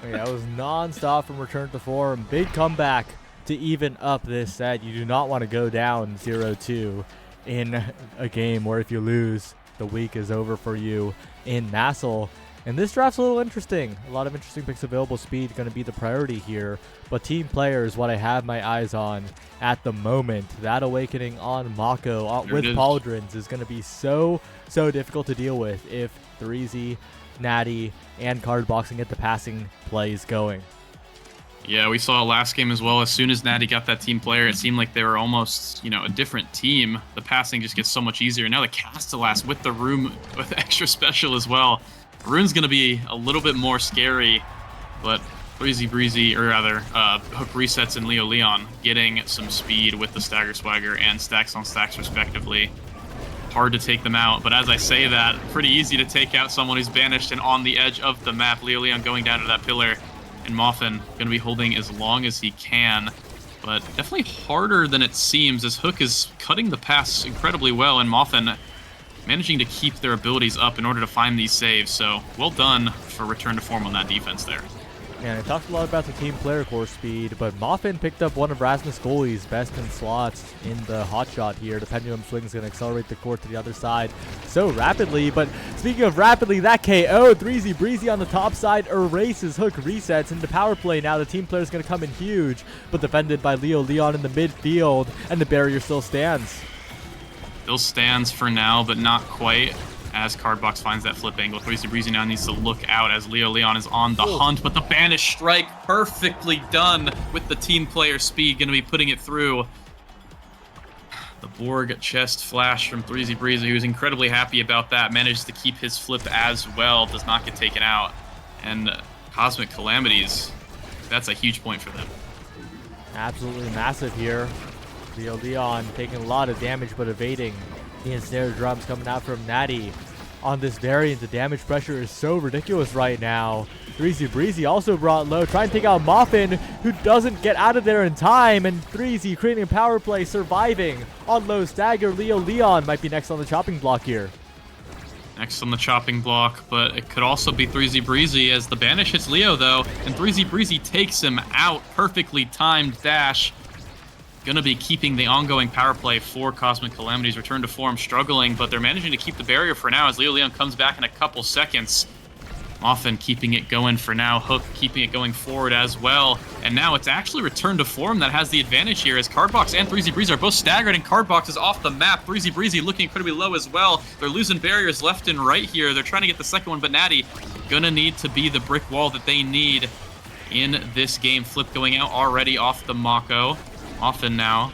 Yeah, it was non-stop from Return to Form. Big comeback to even up this set. You do not want to go down 0-2 in a game where if you lose, the week is over for you in NASL. And this draft's a little interesting. A lot of interesting picks available. Speed going to be the priority here. But team players, what I have my eyes on at the moment. That awakening on Mako with Pauldrons is going to be so difficult to deal with if Threezy, Natty, and Cardbox can get the passing plays going. Yeah, we saw it last game as well. As soon as Natty got that team player, it seemed like they were almost, a different team. The passing just gets so much easier. Now the Castellas with the room with extra special as well. Rune's going to be a little bit more scary, but threezybreezy, or rather, hook resets and Leo Leon getting some speed with the stagger swagger and stacks on stacks respectively. Hard to take them out, but as I say that, pretty easy to take out someone who's banished and on the edge of the map. Leo Leon going down to that pillar, and Moffin going to be holding as long as he can, but definitely harder than it seems as Hook is cutting the pass incredibly well, and Moffin managing to keep their abilities up in order to find these saves. So well done for Return to Form on that defense there. Yeah, I talked a lot about the team player core speed, but Moffin picked up one of Rasmus Goalie's best in slots in the hot shot here. The Pendulum Swing is going to accelerate the court to the other side so rapidly. But speaking of rapidly, that KO, threezybreezy on the top side erases hook resets into power play. Now the team player is going to come in huge, but defended by Leo Leon in the midfield, and the barrier still stands. Still stands for now, but not quite, as Cardbox finds that flip angle. threezybreezy now needs to look out as Leo Leon is on the hunt, but the banish strike perfectly done with the team player speed, going to be putting it through. The Borg chest flash from threezybreezy, who's incredibly happy about that, manages to keep his flip as well, does not get taken out. And Cosmic Calamities, that's a huge point for them. Absolutely massive here. Leo Leon taking a lot of damage but evading the ensnared drums coming out from Natty. On this variant, the damage pressure is so ridiculous right now. threezybreezy also brought low, trying to take out Moffin, who doesn't get out of there in time, and Threezy creating a power play, surviving on low stagger. Leo Leon might be next on the chopping block here. Next on the chopping block, but it could also be threezybreezy as the banish hits Leo though, and threezybreezy takes him out. Perfectly timed dash. Gonna be keeping the ongoing power play for Cosmic Calamities. Return to Form struggling, but they're managing to keep the barrier for now as Leo Leon comes back in a couple seconds. Muffin keeping it going for now. Hook keeping it going forward as well. And now it's actually Return to Form that has the advantage here, as Cardbox and threezybreezy are both staggered, and Cardbox is off the map. threezybreezy looking incredibly low as well. They're losing barriers left and right here. They're trying to get the second one, but Natty gonna need to be the brick wall that they need in this game. Flip going out already off the Mako. Muffin now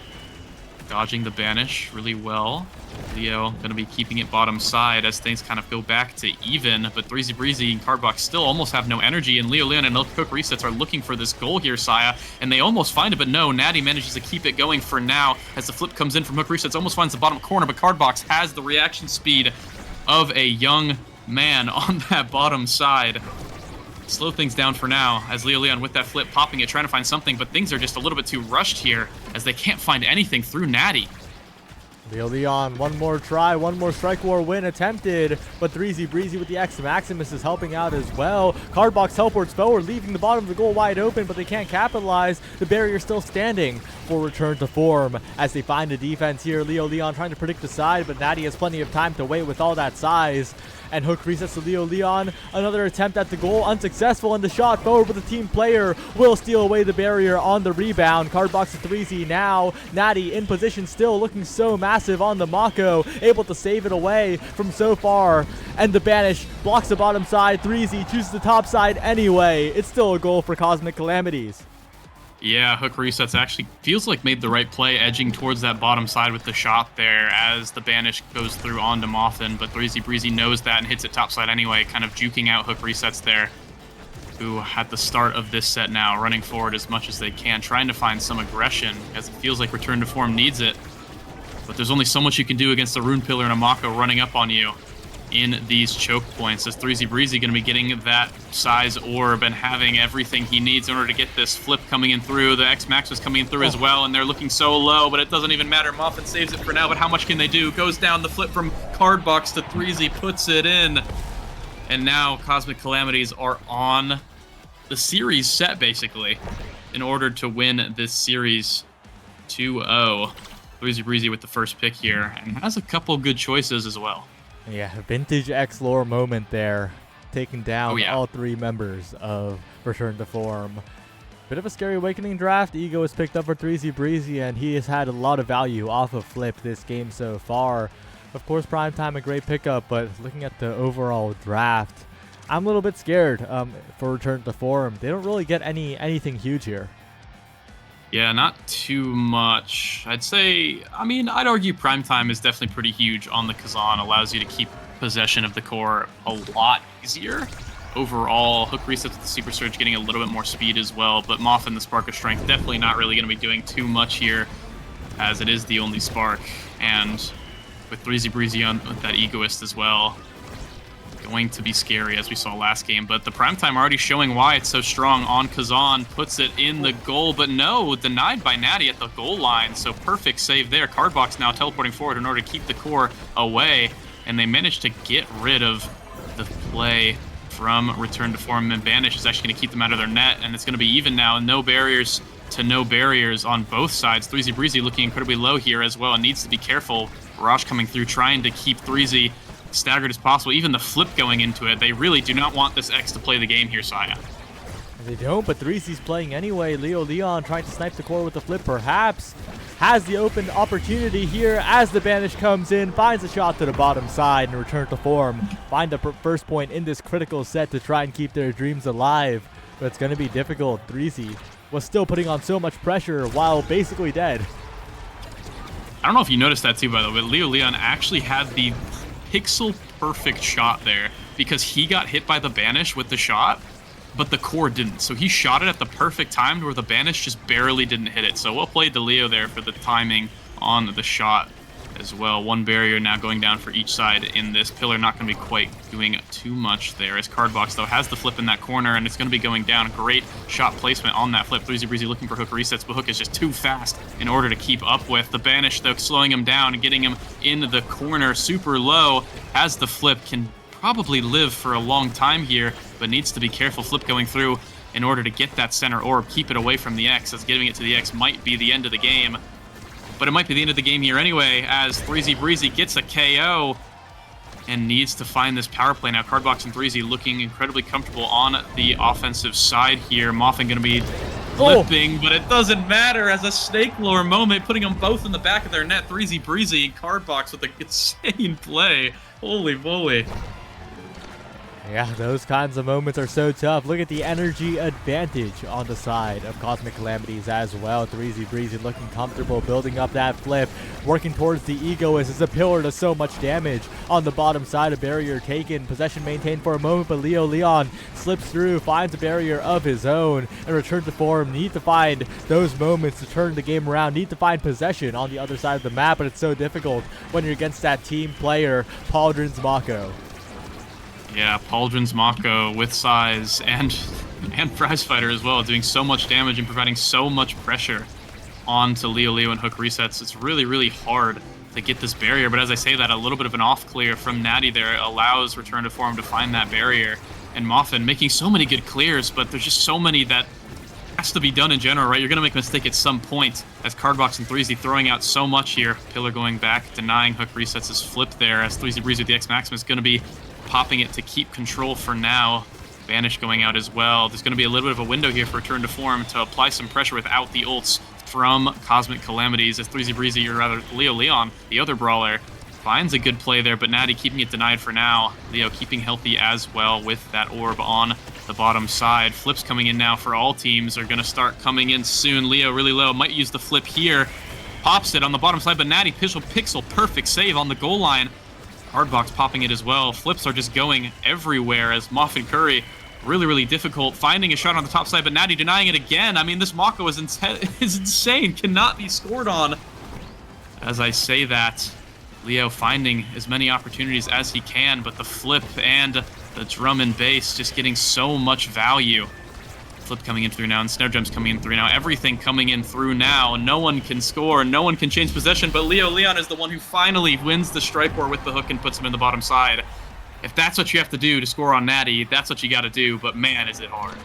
dodging the banish really well. Leo going to be keeping it bottom side as things kind of go back to even, but threezybreezy and Cardbox still almost have no energy, and Leo Leon and Hook Resets are looking for this goal here, Saya, and they almost find it, but no, Natty manages to keep it going for now as the flip comes in from Hook Resets, almost finds the bottom corner, but Cardbox has the reaction speed of a young man on that bottom side. Slow things down for now as Leo Leon with that flip popping it, trying to find something, but things are just a little bit too rushed here as they can't find anything through Natty. Leo Leon, one more try, one more Strike War win attempted, but threezybreezy with the X Maximus is helping out as well. Cardbox teleports forward, leaving the bottom of the goal wide open, but they can't capitalize. The barrier still standing for Return to Form as they find a defense here. Leo Leon trying to predict the side, but Natty has plenty of time to wait with all that size. And Hook resets to Leo Leon. Another attempt at the goal, unsuccessful, and the shot forward, but the team player will steal away the barrier on the rebound. Cardbox to threezy now. Natty in position still, looking so massive on the Mako, able to save it away from so far. And the banish blocks the bottom side. threezy chooses the top side anyway. It's still a goal for Cosmic Calamities. Yeah, Hook Resets actually feels like made the right play, edging towards that bottom side with the shot there as the banish goes through onto Muffin, but threezybreezy knows that and hits it topside anyway, kind of juking out Hook Resets there, who at the start of this set now, running forward as much as they can, trying to find some aggression, as it feels like Return to Form needs it. But there's only so much you can do against a Rune Pillar and a Mako running up on you in these choke points, as threezybreezy going to be getting that size orb and having everything he needs in order to get this flip coming in through. The X-Max was coming in through as well, and they're looking so low, but it doesn't even matter. Muffin saves it for now, but how much can they do? Goes down the flip from Cardbox to threezy, puts it in. And now Cosmic Calamities are on the series set, basically, in order to win this series 2-0. threezybreezy with the first pick here, and has a couple good choices as well. Yeah, vintage X-Lore moment there, taking down yeah. all three members of Return to Form. Bit of a scary awakening draft. Ego was picked up for threezybreezy, and he has had a lot of value off of Flip this game so far. Of course, Primetime a great pickup, but looking at the overall draft, I'm a little bit scared for Return to Form. They don't really get anything huge here. Yeah, not too much. I'd say, I'd argue Primetime is definitely pretty huge on the Kazan. Allows you to keep possession of the core a lot easier. Overall, Hook Resets with the Super Surge getting a little bit more speed as well, but Muffin, the Spark of Strength, definitely not really going to be doing too much here, as it is the only Spark. And with threezybreezy on with that Egoist as well, going to be scary as we saw last game, but the Primetime already showing why it's so strong on Kazan, puts it in the goal, but no, denied by Natty at the goal line, so perfect save there. Cardbox now teleporting forward in order to keep the core away, and they managed to get rid of the play from Return to Form, and Banish is actually going to keep them out of their net, and it's going to be even now, no barriers to no barriers on both sides. threezybreezy looking incredibly low here as well, and needs to be careful. Barrage coming through, trying to keep threezy staggered as possible. Even the flip going into it, they really do not want this X to play the game here, Saya. They don't, but threezy's playing anyway. Leo Leon trying to snipe the core with the flip, perhaps has the open opportunity here as the banish comes in, finds a shot to the bottom side, and Return to Form find the first point in this critical set to try and keep their dreams alive, but it's going to be difficult. threezy was still putting on so much pressure while basically dead. I don't know if you noticed that too, by the way, but Leo Leon actually had the pixel perfect shot there because he got hit by the banish with the shot, but the core didn't. So he shot it at the perfect time where the banish just barely didn't hit it. So well played to Leo there for the timing on the shot as well. One barrier now going down for each side in this. Pillar not going to be quite doing too much there, as Cardbox though has the flip in that corner, and it's going to be going down. Great shot placement on that flip. threezybreezy looking for Hook Resets, but Hook is just too fast in order to keep up with. The banish though slowing him down and getting him in the corner super low, as the flip can probably live for a long time here, but needs to be careful. Flip going through in order to get that center orb, keep it away from the X, as giving it to the X might be the end of the game. But it might be the end of the game here anyway, as threezybreezy gets a KO. and needs to find this power play now. Cardbox and threezy looking incredibly comfortable on the offensive side here. Muffin going to be flipping, but it doesn't matter as a snake lore moment, putting them both in the back of their net. threezybreezy and Cardbox with an insane play. Holy moly. Yeah, those kinds of moments are so tough. Look at the energy advantage on the side of Cosmic Calamities as well. threezybreezy looking comfortable, building up that flip, working towards the Egoist as a pillar does so much damage on the bottom side. A barrier taken, possession maintained for a moment, but Leo Leon slips through, finds a barrier of his own, and return to form. Need to find those moments to turn the game around. Need to find possession on the other side of the map, but it's so difficult when you're against that team player, Pauldron's Mako. Yeah, Pauldron's Mako with size and prize fighter as well, doing so much damage and providing so much pressure onto Leo and hook resets. It's really, really hard to get this barrier, but as I say that, a little bit of an off clear from Natty there allows Return to Form to find that barrier. And Muffin making so many good clears, but there's just so many that has to be done in general, right? You're going to make a mistake at some point as Cardbox and threezy throwing out so much here. Pillar going back, denying hook resets his flip there as threezybreezy with the X Maximus is going to be popping it to keep control for now. Banish going out as well. There's going to be a little bit of a window here for Return to Form to apply some pressure without the ults from Cosmic Calamities as threezybreezy, or rather Leo Leon, the other brawler, finds a good play there, but Natty keeping it denied for now. Leo keeping healthy as well with that orb on the bottom side. Flips coming in now for all teams are going to start coming in soon. Leo really low, might use the flip here. Pops it on the bottom side, but Natty Pixel perfect save on the goal line. Cardbox popping it as well. Flips are just going everywhere as Muffin Curry really, really difficult. Finding a shot on the top side, but Natty denying it again. I mean, this Mako is insane. Cannot be scored on. As I say that, Leo finding as many opportunities as he can, but the flip and the drum and bass just getting so much value. Flip coming in through now, and snare drums coming in through now. Everything coming in through now. No one can score. No one can change possession, but Leo Leon is the one who finally wins the strike war with the hook and puts him in the bottom side. If that's what you have to do to score on Natty, that's what you got to do, but man, is it hard.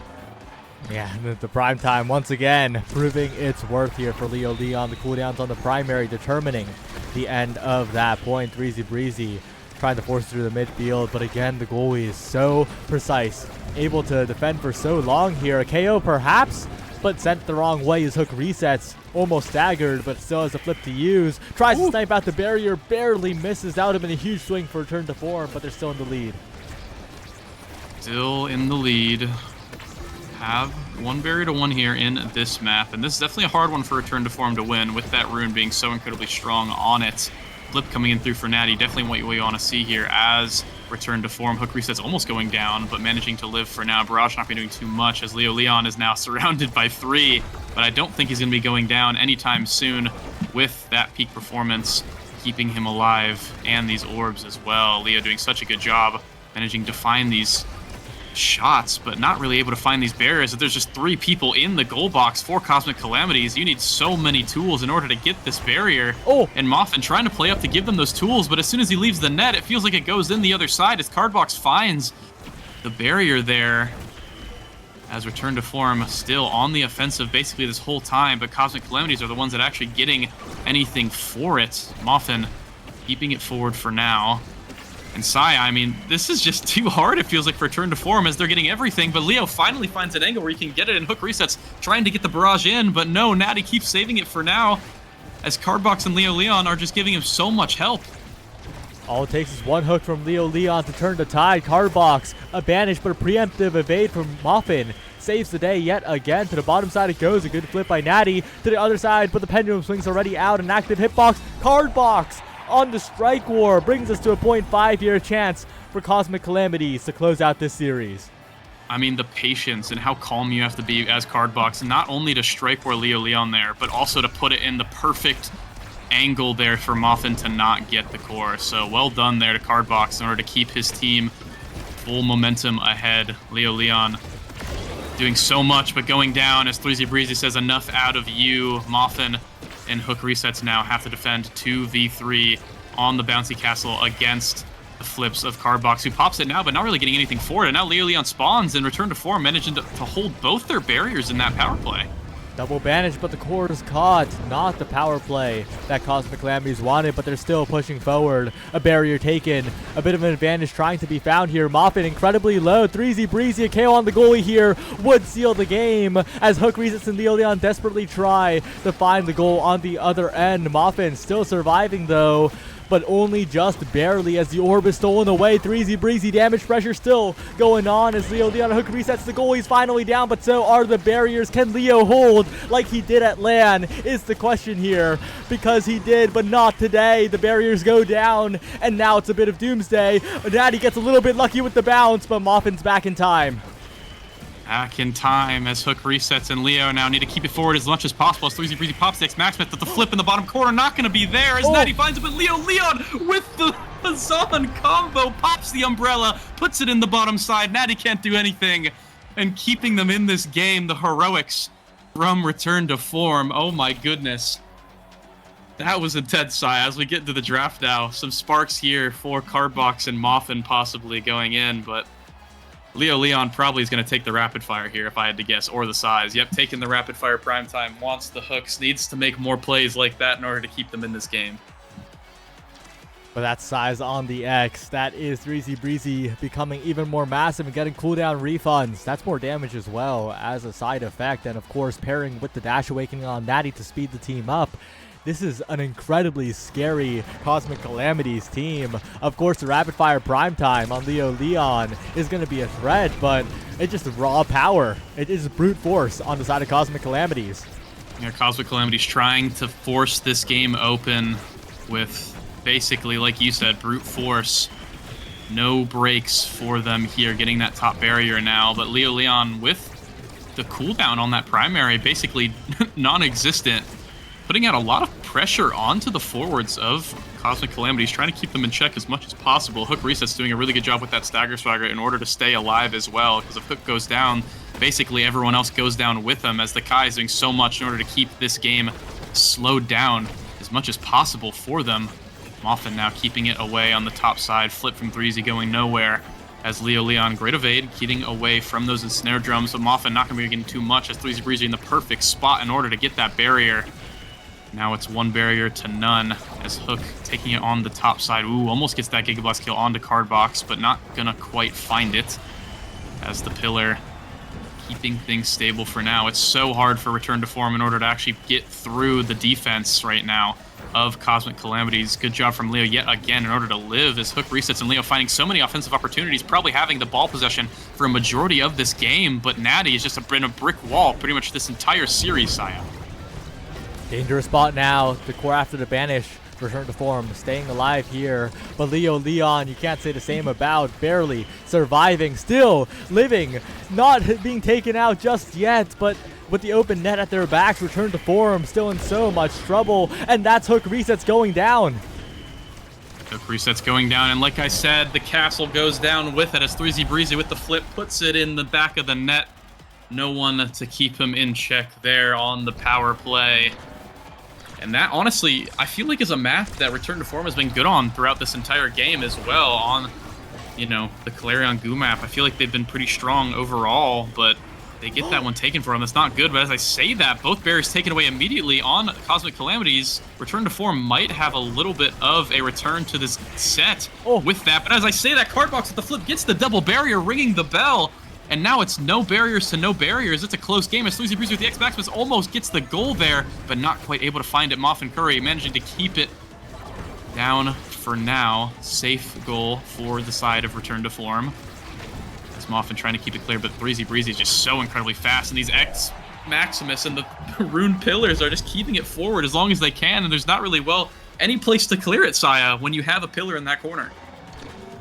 Yeah, the prime time once again proving its worth here for Leo Leon. The cooldowns on the primary determining the end of that point. threezybreezy trying to force through the midfield, but again, the goalie is so precise, able to defend for so long here. A KO perhaps, but sent the wrong way. His hook resets, almost staggered, but still has a flip to use. Tries to snipe out the barrier, barely misses. That would have been a huge swing for Return to Form, but they're still in the lead. Still in the lead. Have one barrier to one here in this map, and this is definitely a hard one for Return to Form to win, with that rune being so incredibly strong on it. Flip coming in through for Natty, definitely what you want to see here as Return to Form. Hook resets almost going down, but managing to live for now. Barrage not be doing too much as Leo Leon is now surrounded by three, but I don't think he's going to be going down anytime soon with that peak performance, keeping him alive, and these orbs as well. Leo doing such a good job managing to find these shots, but not really able to find these barriers. If there's just three people in the goal box for Cosmic Calamities, you need so many tools in order to get this barrier. And Muffin trying to play up to give them those tools, but as soon as he leaves the net, it feels like it goes in the other side as Cardbox finds the barrier there. As Return to Form still on the offensive basically this whole time, but Cosmic Calamities are the ones that are actually getting anything for it. Muffin keeping it forward for now. And Sai, I mean, this is just too hard, it feels like, for Return to Form as they're getting everything, but Leo finally finds an angle where he can get it in hook resets, trying to get the barrage in, but no, Natty keeps saving it for now, as Cardbox and Leo Leon are just giving him so much help. All it takes is one hook from Leo Leon to turn the tide. Cardbox, a banish, but a preemptive evade from Muffin. Saves the day yet again. To the bottom side it goes. A good flip by Natty. To the other side, but the pendulum swing's already out. An active hitbox. Cardbox on the strike war brings us to a 0.5-year chance for Cosmic Calamities to close out this series. I mean, the patience and how calm you have to be as Cardbox, not only to strike war Leo Leon there, but also to put it in the perfect angle there for Muffin to not get the core. So well done there to Cardbox in order to keep his team full momentum ahead. Leo Leon doing so much, but going down as threezybreezy says, enough out of you. Muffin and hook resets now have to defend 2v3 on the bouncy castle against the flips of Cardbox, who pops it now, but not really getting anything for it. And now Leo Leon spawns and Return to Form, managing to hold both their barriers in that power play. Double banish, but the core is caught. Not the power play that Cosmic Calamities wanted, but they're still pushing forward. A barrier taken. A bit of an advantage trying to be found here. Moffin incredibly low. threezybreezy, a KO on the goalie here would seal the game as Hook Resets and Leo Leon desperately try to find the goal on the other end. Moffin still surviving though, but only just barely as the orb is stolen away. threezybreezy damage pressure still going on as Leo Leon Hook resets the goal. He's finally down, but so are the barriers. Can Leo hold like he did at LAN is the question here, because he did, but not today. The barriers go down, and now it's a bit of doomsday. Natty gets a little bit lucky with the bounce, but Moffin's back in time. Back in time as Hook resets, and Leo now need to keep it forward as much as possible as threezybreezy pops the X-Maximus, but the flip in the bottom corner not going to be there as Natty finds it, but Leo Leon with the Hazan combo pops the umbrella, puts it in the bottom side. Natty can't do anything, and keeping them in this game, the heroics from Return to Form. Oh my goodness. That was intense, Sai. As we get into the draft now, some sparks here for Cardbox and Moffin possibly going in, but Leo Leon probably is going to take the rapid fire here, if I had to guess, or the size. Yep, taking the rapid fire prime time, wants the hooks, needs to make more plays like that in order to keep them in this game. But that size on the X, that is threezybreezy becoming even more massive and getting cooldown refunds. That's more damage as well as a side effect, and of course pairing with the Dash Awakening on Natty to speed the team up. This is an incredibly scary Cosmic Calamities team. Of course, the rapid fire prime time on Leo Leon is going to be a threat, but it's just raw power. It is brute force on the side of Cosmic Calamities. Yeah, Cosmic Calamities trying to force this game open with basically, like you said, brute force. No breaks for them here, getting that top barrier now, but Leo Leon with the cooldown on that primary basically non-existent, putting out a lot of pressure onto the forwards of Cosmic Calamities, trying to keep them in check as much as possible. Hook Reset's doing a really good job with that Stagger Swagger in order to stay alive as well, because if Hook goes down, basically everyone else goes down with him, as the Kai is doing so much in order to keep this game slowed down as much as possible for them. Moffin now keeping it away on the top side. Flip from threezy going nowhere as Leo Leon, great evade, keeping away from those ensnare drums, but Moffin not going to be getting too much as threezybreezy in the perfect spot in order to get that barrier. Now it's one barrier to none as Hook taking it on the top side. Ooh, almost gets that Gigablast kill onto Cardbox, but not gonna quite find it as the pillar keeping things stable for now. It's so hard for Return to Form in order to actually get through the defense right now of Cosmic Calamities. Good job from Leo yet again in order to live as Hook resets, and Leo finding so many offensive opportunities, probably having the ball possession for a majority of this game, but Natty is just been a brick wall pretty much this entire series, Saya. Dangerous spot now. The core after the banish. Return to Form, staying alive here. But Leo Leon, you can't say the same about. Barely surviving, still living, not being taken out just yet, but with the open net at their backs, Return to Form still in so much trouble, and that's Hook Resets going down. Hook Resets going down, and like I said, the castle goes down with it as threezybreezy with the flip puts it in the back of the net. No one to keep him in check there on the power play. And that, honestly, I feel like is a map that Return to Form has been good on throughout this entire game as well. On, you know, the Calarion Goo map, I feel like they've been pretty strong overall, but they get that one taken from them. That's not good, but as I say that, both barriers taken away immediately on Cosmic Calamities. Return to Form might have a little bit of a return to this set with that. But as I say that, Cardbox with the flip gets the double barrier, ringing the bell. And now it's no barriers to no barriers. It's a close game as threezybreezy with the X-Maximus almost gets the goal there, but not quite able to find it. Moffin Curry managing to keep it down for now. Safe goal for the side of Return to Form. As Moffin trying to keep it clear, but threezybreezy is just so incredibly fast, and these X-Maximus and the Rune Pillars are just keeping it forward as long as they can, and there's not really, well, any place to clear it, Saya, when you have a pillar in that corner.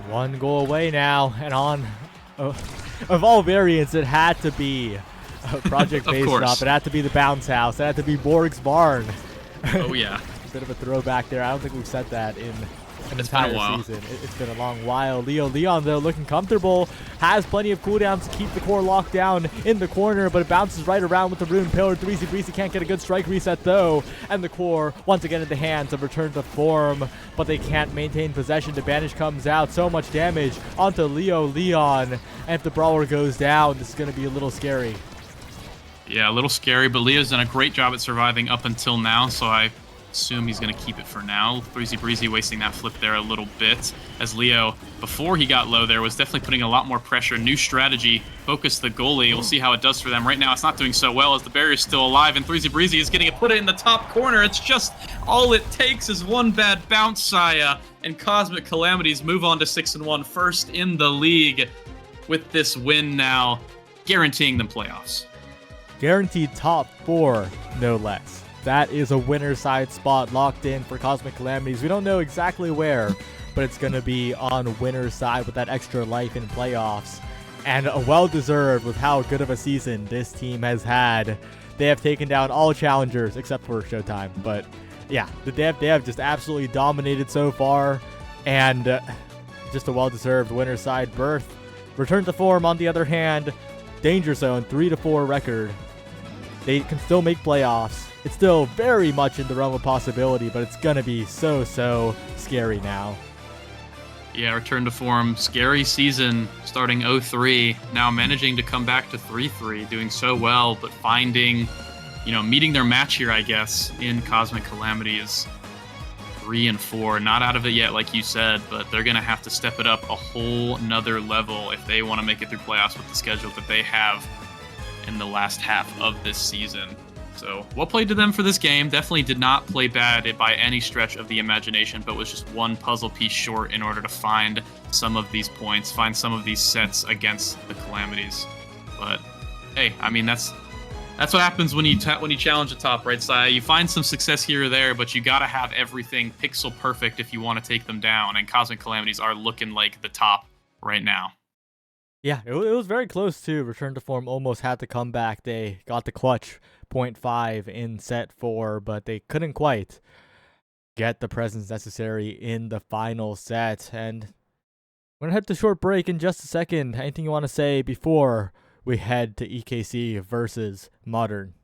One goal away now, and on... of all variants, it had to be a project-based stuff. It had to be the Bounce House. It had to be Borg's Barn. Oh, yeah. A bit of a throwback there. I don't think we've said that in an entire season. It's been a long while. Leo Leon, though, looking comfortable. Has plenty of cooldowns to keep the core locked down in the corner, but it bounces right around with the Rune Pillar. threezybreezy can't get a good strike reset, though. And the core, once again, in the hands of Return to Form, but they can't maintain possession. The banish comes out. So much damage onto Leo Leon. And if the brawler goes down, this is going to be a little scary. Yeah, a little scary, but Leo's done a great job at surviving up until now, so I assume he's going to keep it for now. threezybreezy wasting that flip there a little bit, as Leo, before he got low there, was definitely putting a lot more pressure. New strategy, focus the goalie. We'll see how it does for them. Right now, it's not doing so well as the barrier's still alive, and threezybreezy is getting it put in the top corner. It's just all it takes is one bad bounce, Saya, and Cosmic Calamities move on to 6-1, first in the league with this win now, guaranteeing them playoffs. Guaranteed top 4, no less. That is a winner side spot locked in for Cosmic Calamities. We don't know exactly where, but it's going to be on winner's side with that extra life in playoffs. And a well-deserved with how good of a season this team has had. They have taken down all challengers except for Showtime. But yeah, they have just absolutely dominated so far. And just a well-deserved winner's side berth. Return to form, on the other hand, Danger Zone 3-4 record. They can still make playoffs. It's still very much in the realm of possibility, but it's going to be so scary now. Yeah, return to form. Scary season starting 0-3. Now managing to come back to 3-3, doing so well, but finding, meeting their match here, I guess, in Cosmic Calamity is 3-4. Not out of it yet, like you said, but they're going to have to step it up a whole nother level if they want to make it through playoffs with the schedule that they have in the last half of this season. So well played to them for this game. Definitely did not play bad by any stretch of the imagination, but was just one puzzle piece short in order to find some of these points, find some of these sets against the Calamities. But hey, I mean, that's what happens when you challenge the top, right, Saya? You find some success here or there, but you gotta have everything pixel perfect if you want to take them down, and Cosmic Calamities are looking like the top right now. Yeah, it was very close too. Return to form almost had to come back. They got the clutch 0.5 in set 4, but they couldn't quite get the presence necessary in the final set. And we're going to head to short break in just a second. Anything you want to say before we head to EKC versus Modern?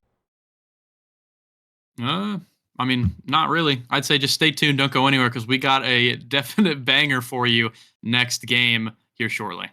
I mean, not really. I'd say just stay tuned. Don't go anywhere because we got a definite banger for you next game here shortly.